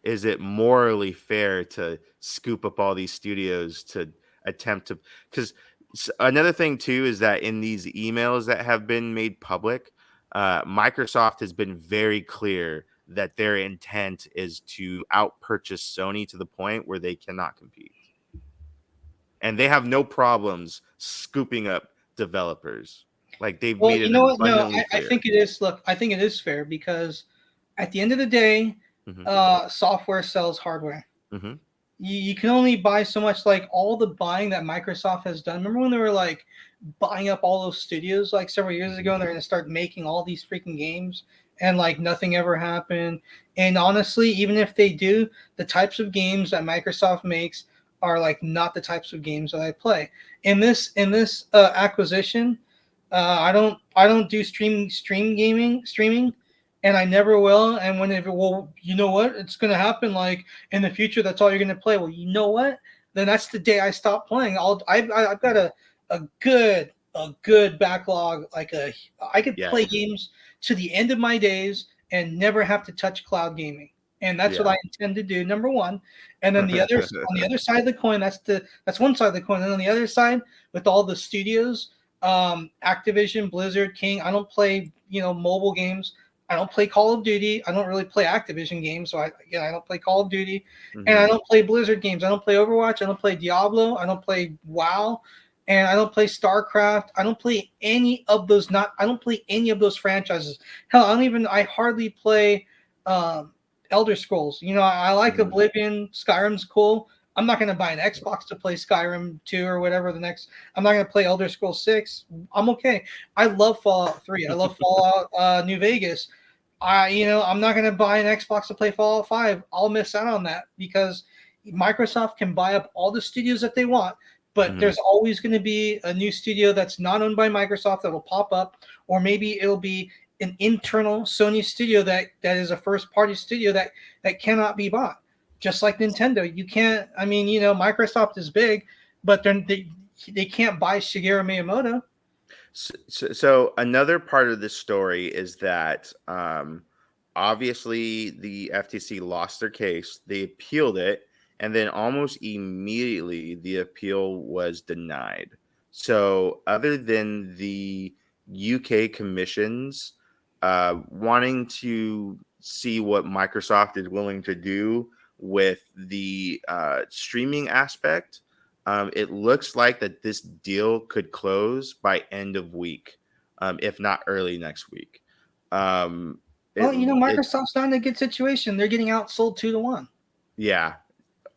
A: is it morally fair to scoop up all these studios to attempt to? Because another thing too is that in these emails that have been made public, Microsoft has been very clear that their intent is to outpurchase Sony to the point where they cannot compete, and they have no problems scooping up developers. Like they've
B: well,
A: made
B: you
A: it
B: know what? No,
A: abundantly
B: I
A: clear.
B: think it is. Look, I think it is fair because at the end of the day,
A: Hmm.
B: software sells hardware.
A: Hmm.
B: You can only buy so much. Like all the buying that Microsoft has done. Remember when they were like buying up all those studios like several years
A: Hmm.
B: ago, and they're going to start making all these freaking games, and like nothing ever happened. And honestly, even if they do, the types of games that Microsoft makes are like not the types of games that I play. In this acquisition, I don't do streaming, and I never will. And whenever, well, you know what, it's gonna happen. Like in the future, that's all you're gonna play. Well, you know what? Then that's the day I stop playing. I've got a good backlog. I could
A: Yeah,
B: play games to the end of my days and never have to touch cloud gaming. And that's what
A: yeah.
B: I intend to do. Number one, and then on the other side of the coin, that's one side of the coin. And on the other side, with all the studios, Activision, Blizzard, King. I don't play mobile games. I don't play Call of Duty. I don't really play Activision games. So I don't play Call of Duty, and I
A: Hmm.
B: don't play Blizzard games. I don't play Overwatch. I don't play Diablo. I don't play WoW, and I don't play StarCraft. I don't play any of those. I don't play any of those franchises. Hell, I hardly play um, Elder Scrolls. I like
A: Hmm.
B: Oblivion. Skyrim's cool. I'm not going to buy an Xbox to play Skyrim 2 or whatever the next. I'm not going to play Elder Scrolls 6. I'm okay. I love Fallout 3. I love Fallout New Vegas. I'm not going to buy an Xbox to play Fallout 5. I'll miss out on that because Microsoft can buy up all the studios that they want, but
A: Hmm.
B: there's always going to be a new studio that's not owned by Microsoft that'll pop up, or maybe it'll be an internal Sony studio that is a first party studio that cannot be bought. Just like Nintendo, you can't. I mean, Microsoft is big, but they can't buy Shigeru Miyamoto.
A: So another part of this story is that obviously the FTC lost their case. They appealed it, and then almost immediately the appeal was denied. So other than the UK commissions wanting to see what Microsoft is willing to do with the streaming aspect, it looks like that this deal could close by end of week, if not early next week. Um, it,
B: Well,
A: it,
B: Microsoft's not in a good situation. They're getting outsold 2-1.
A: yeah,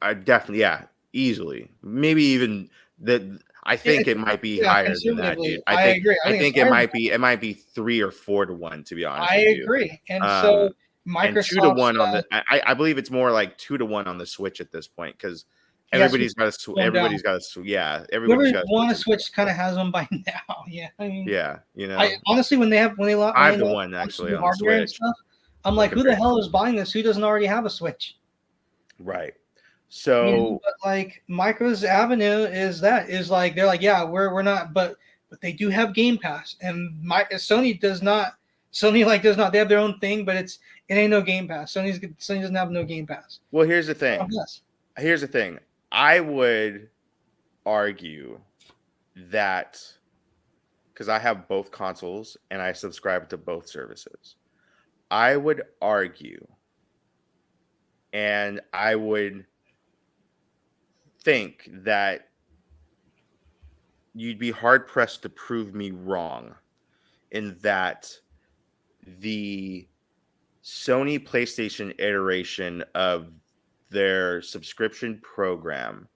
A: I definitely, yeah, easily, maybe even that. I think
B: It,
A: it might be
B: yeah,
A: higher than that,
B: conservatively,
A: dude.
B: I agree. I
A: I
B: think it's
A: think
B: higher than
A: it might be 3 or 4 to 1, to be honest
B: I
A: with you.
B: agree. And so
A: Um, and two to
B: Microsoft's
A: one on the, I believe it's more like 2 to 1 on the Switch at this point because
B: yeah, Switch going down.
A: yeah, everybody's
B: Whoever
A: got to
B: won
A: switch
B: a
A: at this point.
B: Switch kind of has one by now. Yeah, I mean,
A: Yeah,
B: I honestly when they
A: 5 to 1
B: launch
A: actually
B: new
A: on the
B: hardware and
A: Switch
B: stuff, I'm like, who the
A: compared to
B: hell is
A: Sony.
B: buying this? Who doesn't already have a Switch?
A: Right. So
B: But like Micro's avenue is like they're like, yeah, we're not, but they do have Game Pass, and Sony does not. Sony like does not. They have their own thing, but it ain't no Game Pass. Sony doesn't have no Game Pass.
A: well, here's the thing.
B: Yes.
A: Here's the thing. I would argue that because I have both consoles and I subscribe to both services, I would argue and I would think that you'd be hard pressed to prove me wrong in that the Sony PlayStation iteration of their subscription program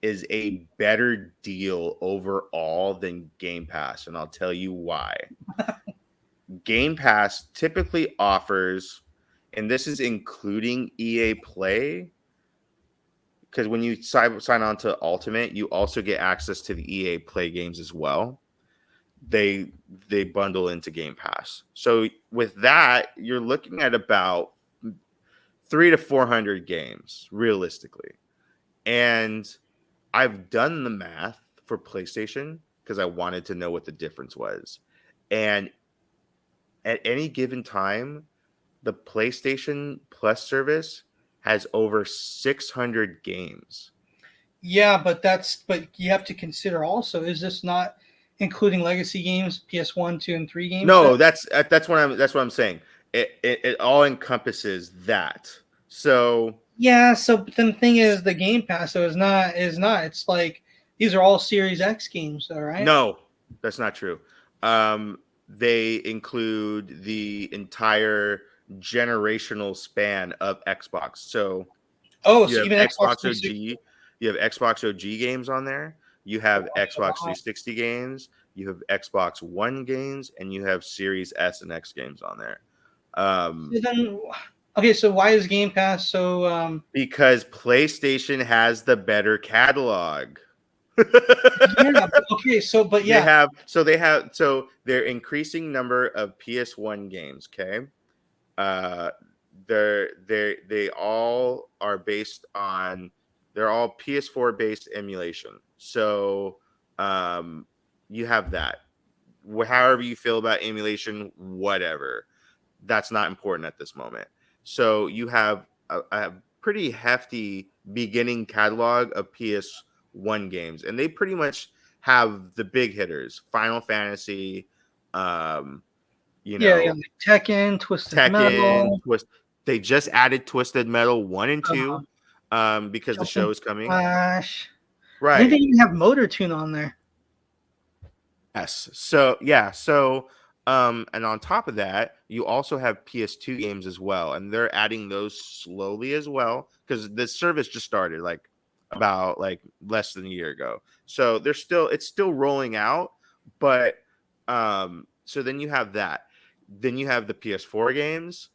A: is a better deal overall than Game Pass. And I'll tell you why. Game Pass typically offers, and this is including EA Play, because when you sign on to Ultimate, you also get access to the EA Play games as well. They bundle into Game Pass. So with that, you're looking at about 300 to 400 games realistically. And I've done the math for PlayStation because I wanted to know what the difference was. And at any given time, the PlayStation Plus service has over 600 games.
B: Yeah, but you have to consider also, is this not including legacy games, PS1, 2, and 3 games?
A: No, that's what I'm saying. It all encompasses that. So
B: Yeah, so but then the thing is the Game Pass, so is not. It's like these are all Series X games, though, right?
A: no, that's not true. They include the entire generational span of Xbox. So
B: Oh,
A: you
B: so
A: have
B: even Xbox
A: Xbox
B: 360.
A: OG, you have Xbox OG games on there. You have Xbox
B: Wow.
A: 360 games. You have Xbox One games, and you have Series S and X games on there.
B: So then, okay, so why is Game Pass so?
A: Because PlayStation has the better catalog.
B: Yeah, but okay, so but
A: they
B: yeah,
A: have so they're increasing number of PS1 games. Okay, uh, they all are based on they're all PS4 based emulation. So you have that. However you feel about emulation, whatever. That's not important at this moment. So you have a pretty hefty beginning catalog of PS1 games, and they pretty much have the big hitters: Final Fantasy, um, you
B: yeah,
A: know,
B: like Tekken, Twisted
A: Tekken,
B: Metal,
A: Twist. They just added Twisted Metal 1 and 2
B: um,
A: because the show
B: Jumping
A: is coming.
B: Flash. I think
A: Right.
B: they even have Motor Tune on there.
A: Yes. So yeah. So and on top of that, you also have PS2 games as well, and they're adding those slowly as well because the service just started like about like less than a year ago. So it's still rolling out, but so then you have that. Then you have the PS4 games,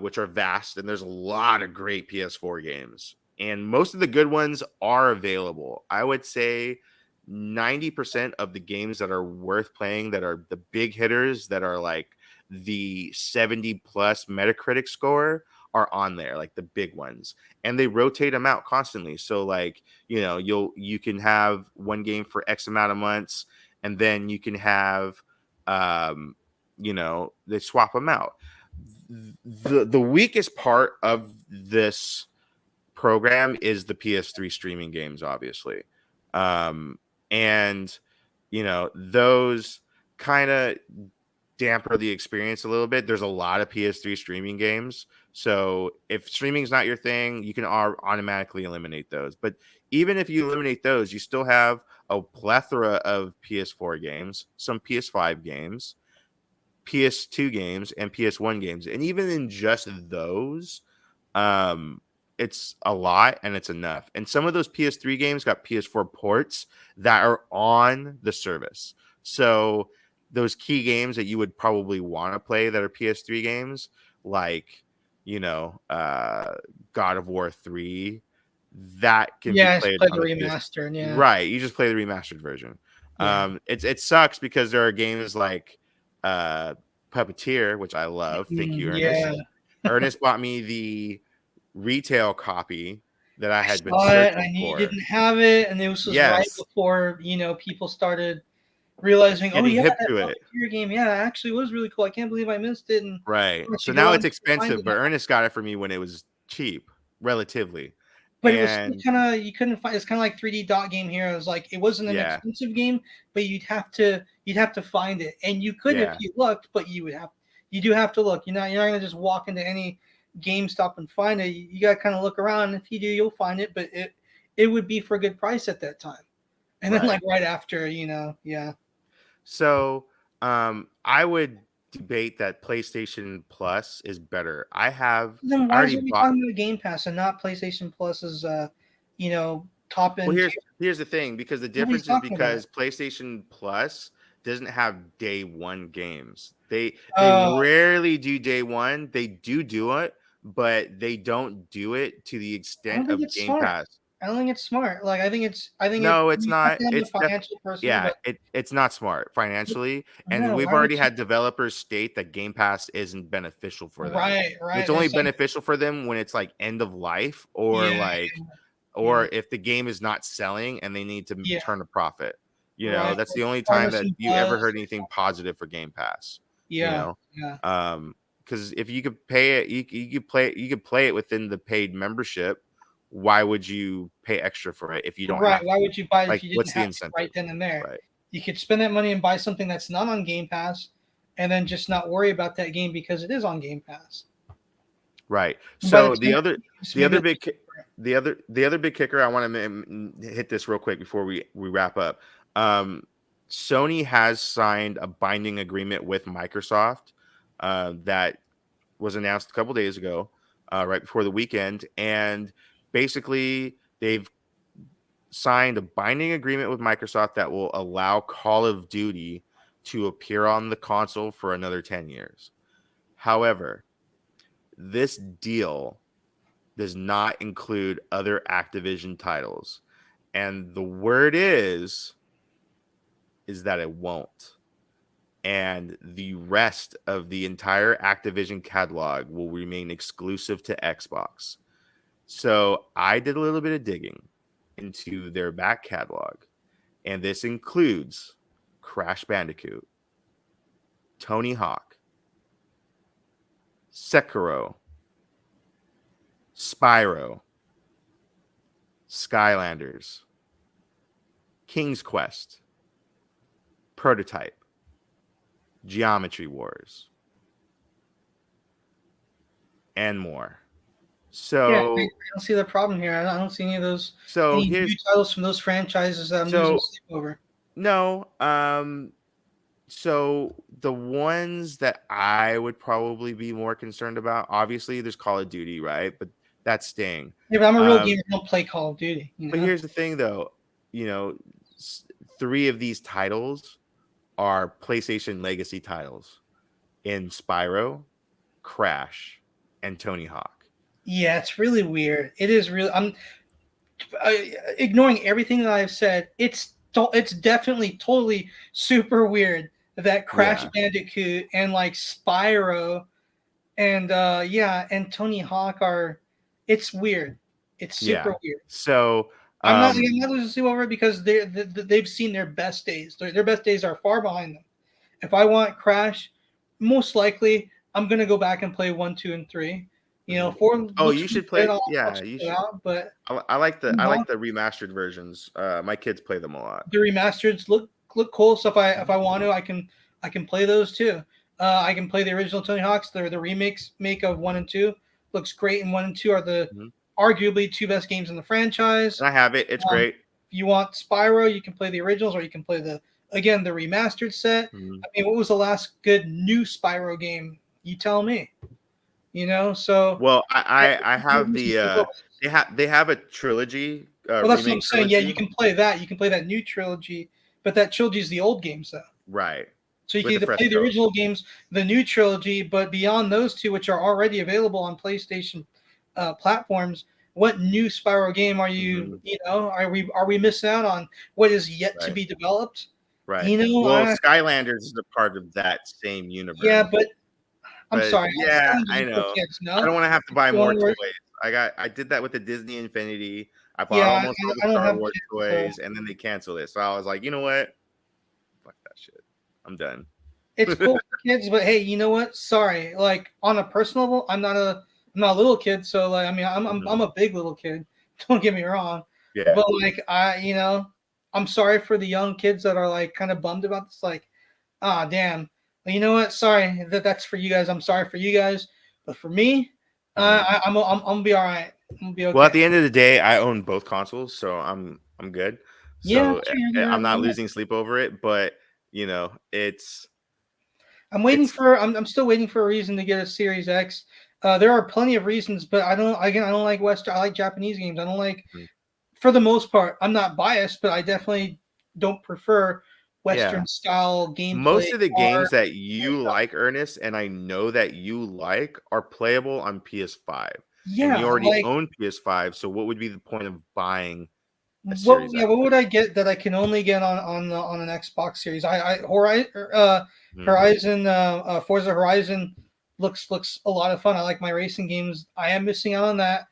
A: which are vast, and there's a lot of great PS4 games, and most of the good ones are available. I would say 90% of the games that are worth playing, that are the big hitters, that are like the 70 plus Metacritic score, are on there, like the big ones. And they rotate them out constantly. So like, you can have one game for X amount of months, and then you can have they swap them out. The weakest part of this program is the PS3 streaming games, obviously. Um, and those kind of damper the experience a little bit. There's a lot of PS3 streaming games. So if streaming is not your thing, you can automatically eliminate those. But even if you eliminate those, you still have a plethora of PS4 games, some PS5 games, PS2 games, and PS1 games. And even in just those, um, it's a lot and it's enough. And some of those PS3 games got PS4 ports that are on the service. So those key games that you would probably want to play that are PS3 games, like, God of War 3, that can be
B: Yeah, I just
A: played
B: played
A: on
B: the
A: the PS.
B: remaster, and yeah,
A: Right. You just play the remastered version.
B: yeah,
A: It sucks because there are games like uh Puppeteer, which I love. Thank you,
B: yeah.
A: Ernest. Ernest bought me the retail copy that I
B: I
A: had been
B: saw it, and
A: searching
B: I knew you
A: for.
B: didn't have it, and this was right
A: Yes,
B: before people started realizing, oh
A: getting
B: yeah,
A: hip
B: that
A: to it.
B: Puppeteer game, yeah, it actually was really cool. I can't believe I missed it, and
A: Right.
B: once
A: So
B: you go
A: now
B: out
A: it's
B: and find
A: expensive,
B: it
A: but
B: now.
A: Ernest got it for me when it was cheap, relatively.
B: But it was still
A: And
B: kind of, you couldn't find. It's kind of like 3D Dot Game Heroes. Like it wasn't an
A: yeah,
B: expensive game, but you'd have to find it, and you could if
A: yeah.
B: you looked, but you do have to look. You're not gonna just walk into any GameStop and find it. You got to kind of look around. If you do, you'll find it, but it would be for a good price at that time. And then
A: Right.
B: like right after, yeah.
A: So I would debate that PlayStation Plus is better.
B: Then
A: I
B: why is
A: already
B: we
A: bought.
B: talking about Game Pass and not PlayStation Plus's top
A: Well,
B: end tier?
A: here's the thing, because the
B: Nobody's
A: difference is
B: talking about it.
A: because PlayStation Plus doesn't have day one games. They
B: Uh,
A: rarely do day one. They do it, but they don't do it to the
B: I don't
A: extent
B: think
A: of
B: it's
A: Game
B: smart.
A: Pass.
B: I don't think it's smart. Like I think
A: No, it's
B: you have
A: not.
B: to have the
A: It's
B: financial person,
A: yeah,
B: but
A: it's not smart financially, and
B: no,
A: we've
B: why would
A: already
B: you?
A: had developers state that Game Pass isn't beneficial for them.
B: Right,
A: It's
B: right.
A: only
B: It's like
A: beneficial for them when it's like end of life, or
B: yeah,
A: like,
B: yeah,
A: or if the game is not selling and they need to
B: yeah.
A: turn a profit.
B: Right.
A: That's the only time that
B: Garner
A: you ever heard
B: buzz.
A: anything positive for Game Pass. You
B: Yeah,
A: know,
B: yeah.
A: because if you could pay it, you could play it within the paid membership. Why would you pay extra for it if you don't
B: Right.
A: have
B: Why
A: to?
B: would you buy it if
A: Like,
B: you didn't
A: what's the
B: have to right
A: incentive?
B: then and there?
A: Right.
B: You could spend that money and buy something that's not on Game Pass, and then just not worry about that game because it is on Game Pass.
A: Right.
B: And by the
A: So
B: time
A: the other,
B: it leaves,
A: the
B: maybe
A: other
B: it'll be
A: big,
B: different.
A: the other big kicker. I want to hit this real quick before we wrap up. Um, Sony has signed a binding agreement with Microsoft that was announced a couple days ago, right before the weekend, and basically they've signed a binding agreement with Microsoft that will allow Call of Duty to appear on the console for another 10 years. However, this deal does not include other Activision titles. And the word is that it won't. And the rest of the entire Activision catalog will remain exclusive to Xbox. So I did a little bit of digging into their back catalog, and this includes Crash Bandicoot, Tony Hawk, Sekiro, Spyro, Skylanders, King's Quest, Prototype, Geometry Wars, and more.
B: Yeah, I
A: So
B: don't see the problem here. I don't see
A: so
B: any new
A: here's
B: titles from those franchises that I'm losing
A: so
B: sleep over.
A: no so the ones that I would probably be more concerned about, obviously there's Call of Duty, right? But that's staying.
B: Yeah, but I'm a real
A: Um
B: gamer. I don't play Call of Duty.
A: but here's the thing though, you know, three of these titles are PlayStation legacy titles in Spyro, Crash, and Tony Hawk.
B: Yeah, it's really weird. It is really. I'm ignoring everything that I've said. It's definitely totally super weird that Crash
A: Yeah.
B: Bandicoot and like Spyro and yeah and Tony Hawk are. It's weird. It's
A: Yeah.
B: super weird.
A: So
B: I'm not losing sleep over it because they've seen their best days. Their best days are far behind them. If I want Crash, most likely I'm gonna go back and play 1, 2, and 3.
A: mhm.
B: Four
A: Oh,
B: looks
A: you
B: pretty
A: should
B: good.
A: play.
B: I'll
A: Yeah,
B: check
A: you
B: it
A: should.
B: out, but
A: I
B: Tony
A: like
B: Hawk,
A: the remastered versions. My kids play them a lot.
B: the remasters look cool. So if I want to, I can play those too. I can play the original Tony Hawks. The remakes make of 1 and 2 looks great, and 1 and 2 are the
A: Mhm.
B: arguably two best games in the franchise.
A: And I have it. It's
B: Um,
A: great.
B: if you want Spyro, you can play the originals, or you can play the remastered set.
A: Mhm.
B: I mean, what was the last good new Spyro game? You tell me. So
A: Well,
B: I,
A: I have the they have a trilogy,
B: well, that's what I'm
A: remake
B: saying. Yeah, you
A: trilogy,
B: can play that. You can play that new trilogy, but that trilogy is the old games, though.
A: right?
B: So you can
A: With the
B: either play the
A: frescoes.
B: original games, the new trilogy, but beyond those two, which are already available on PlayStation platforms, what new Spyro game are you?
A: Mhm.
B: Are we missing out on what is yet to
A: Right.
B: be developed?
A: Right.
B: You know,
A: Well,
B: I,
A: Skylanders is a part of that same
B: yeah,
A: universe.
B: but I'm
A: But
B: sorry,
A: yeah,
B: Skylanders
A: I
B: is for
A: know.
B: kids.
A: I
B: No,
A: don't want to have to buy
B: the one
A: more
B: where
A: toys. I did that with the Disney Infinity. I bought
B: yeah,
A: almost all the
B: I don't
A: Star
B: have
A: Wars
B: kids, so
A: toys, and then they canceled it. So I was like, you know what? Fuck that shit. I'm done.
B: it's cool for kids. But hey, you know what? Sorry, like on a personal level, I'm not a little kid, so like I mean, I'm
A: Mhm.
B: a big little kid. Don't get me wrong,
A: Yeah.
B: but like I'm sorry for the young kids that are like kind of bummed about this. Like, ah, damn. Well, you know what? Sorry that's for you guys. I'm sorry for you guys, but for me,
A: Mhm.
B: I'm gonna be all right. I'm gonna be
A: Well,
B: okay.
A: at the end of the day, I own both consoles, so I'm good.
B: Yeah,
A: So
B: sure,
A: I'm not
B: you're right.
A: losing sleep over it, but it's it's
B: I'm still waiting for a reason to get a Series X. There are plenty of reasons, but I don't like Western. I like Japanese games. I don't like,
A: mm,
B: for the most part. I'm not biased, but I definitely don't prefer
A: yeah.
B: Western style gameplay.
A: Most of the
B: Art,
A: games that
B: other
A: you
B: stuff.
A: like, Ernest, and I know that you like, are playable on PS5, and you
B: Yeah,
A: already
B: like,
A: own PS5. So what would be the point of buying a
B: what?
A: Series
B: Yeah,
A: X?
B: what would I get that I can only get on an Xbox Series?
A: Mhm,
B: Horizon, Forza Horizon looks a lot of fun. I like my racing games. I am missing out on that.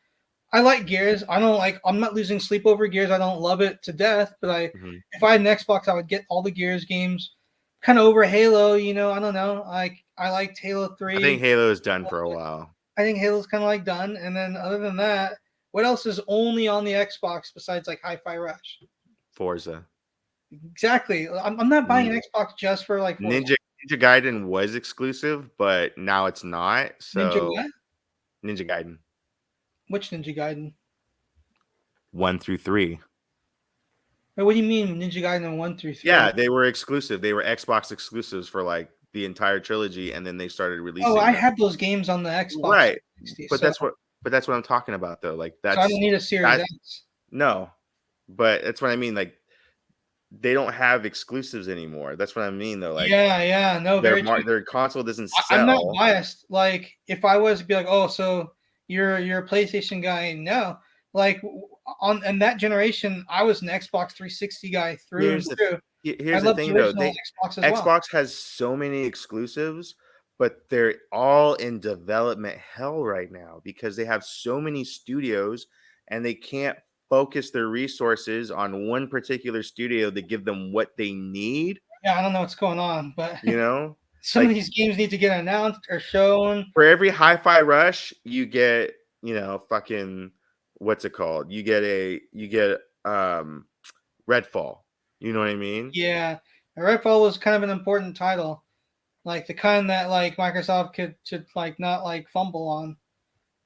B: I like Gears. I don't like. I'm not losing sleep over Gears. I don't love it to death, but
A: mhm.
B: if I had an Xbox, I would get all the Gears games. Kind of over Halo, I don't know. Like, I liked Halo
A: I think
B: 3.
A: Halo is done for a while.
B: I think Halo's kind of like done. And then other than that, what else is only on the Xbox besides like Hi-Fi Rush?
A: Forza.
B: Exactly. I'm not buying
A: N-
B: an Xbox just for like Forza.
A: Ninja Gaiden was exclusive, but now it's not.
B: Ninja
A: So
B: what?
A: Ninja Gaiden
B: Which Ninja Gaiden?
A: 1 through 3.
B: Wait, what do you mean Ninja Gaiden 1 through 3?
A: Yeah, they were exclusive. They were Xbox exclusives for like the entire trilogy, and then they started
B: Oh,
A: releasing
B: I
A: them.
B: had those games on the Xbox
A: Right.
B: 360,
A: But that's what I'm talking about though. Like
B: so I don't need a Series
A: that
B: X.
A: no. But that's what I mean. Like they don't have exclusives anymore. That's what I mean though. Like
B: Yeah, yeah, no, very true.
A: their console doesn't
B: I'm not
A: sell.
B: biased. Like, if I was to be like, oh, so you're a PlayStation guy, no. Like, on in that generation, I was an Xbox 360 guy through and
A: Here's the
B: through. I
A: here's the
B: love the
A: thing though.
B: original
A: They
B: Xbox as well.
A: Xbox has so many exclusives, but they're all in development hell right now because they have so many studios and they can't focus their resources on one particular studio to give them what they need,
B: Yeah, I don't know what's going on, but
A: you know?
B: some of
A: Like
B: these games need to get announced or shown.
A: for every hi-fi rush, you get, fucking what's it called? You get Redfall. You know what I mean?
B: Yeah, Redfall was kind of an important title, like the kind that like Microsoft could should like not like fumble on.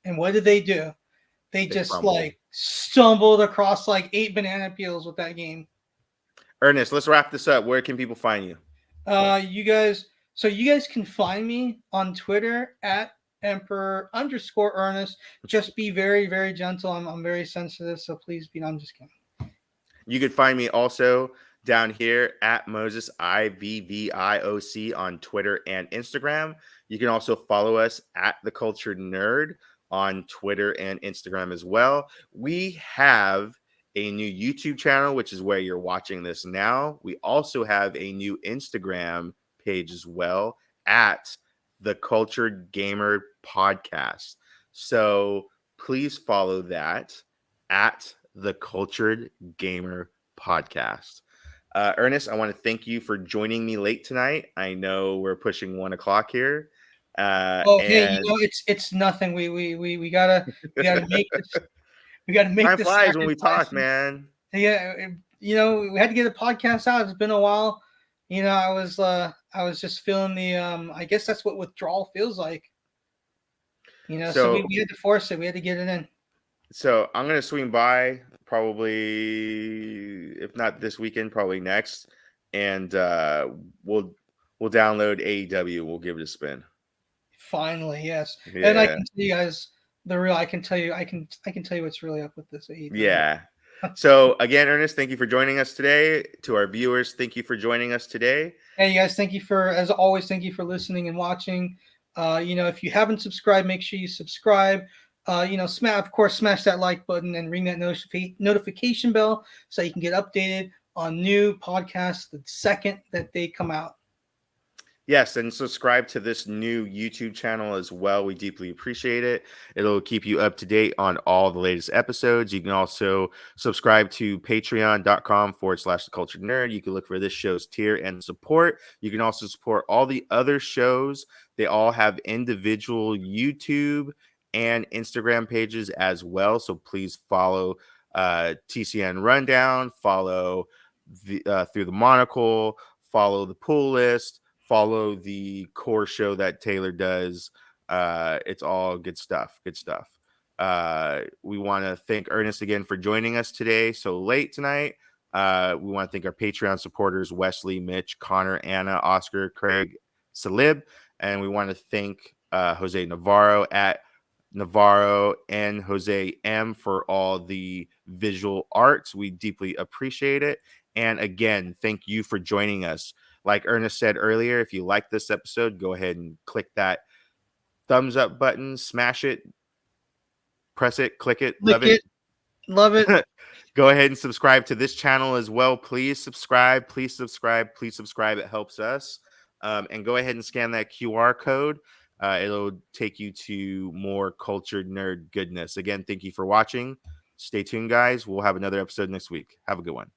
B: And what did they do? They
A: They
B: just
A: crumbled.
B: like stumbled across like 8 banana peels with that game.
A: Ernest, let's wrap this up. Where can people find you?
B: You guys, so you guys can find me on Twitter at Emperor_Ernest. Just be very, very gentle. I'm very sensitive, so please be. I'm just kidding.
A: You can find me also down here at Moses IVVIOC on Twitter and Instagram. You can also follow us at The Cultured Nerd on Twitter and Instagram as well. We have a new YouTube channel, which is where you're watching this now. We also have a new Instagram page as well at The Cultured Gamer Podcast. So please follow that at The Cultured Gamer Podcast. Ernest, I want to thank you for joining me late tonight. I know we're pushing 1 o'clock here.
B: Oh, hey,
A: And
B: it's nothing. We gotta make this. We gotta make
A: time
B: this
A: flies when we talk,
B: sacrifice.
A: man.
B: Yeah, we had to get a podcast out. It's been a while. I was just feeling the I guess that's what withdrawal feels like. So
A: So,
B: we had to force it. We had to get it in.
A: I'm gonna swing by probably, if not this weekend, probably next, and we'll we'll download AEW. We'll give it a spin.
B: Finally, yes. And I
A: Yeah.
B: can tell you guys the real. I can tell you what's really up with this AEW.
A: Yeah. So again, Ernest, thank you for joining us today. To our viewers, thank you for joining us today.
B: Hey, you guys, thank you for, as always, thank you for listening and watching. If you haven't subscribed, make sure you subscribe. Of course, smash that like button and ring that notification bell so you can get updated on new podcasts the second that they come out.
A: Yes, and subscribe to this new YouTube channel as well. We deeply appreciate it. It'll keep you up to date on all the latest episodes. You can also subscribe to patreon.com/the cultured nerd. You can look for this show's tier and support. You can also support all the other shows. They all have individual YouTube and Instagram pages as well. So please follow TCN Rundown, follow Through the Monocle, follow the Pool List, follow the core show that Taylor does. It's all good stuff. Good stuff. We want to thank Ernest again for joining us today so late tonight. We want to thank our Patreon supporters, Wesley, Mitch, Connor, Anna, Oscar, Craig, Salib. And we want to thank Jose Navarro at Navarro and Jose M for all the visual arts. We deeply appreciate it. And again, thank you for joining us. Like Ernest said earlier, if you like this episode, go ahead and click that thumbs up button, smash it, press it, click it, love
B: Lick
A: it.
B: it, love it.
A: Go ahead and subscribe to this channel as well. Please subscribe. Please subscribe. Please subscribe. It helps us. And go ahead and scan that QR code. It'll take you to more cultured nerd goodness. Again, thank you for watching. Stay tuned, guys. We'll have another episode next week. Have a good one.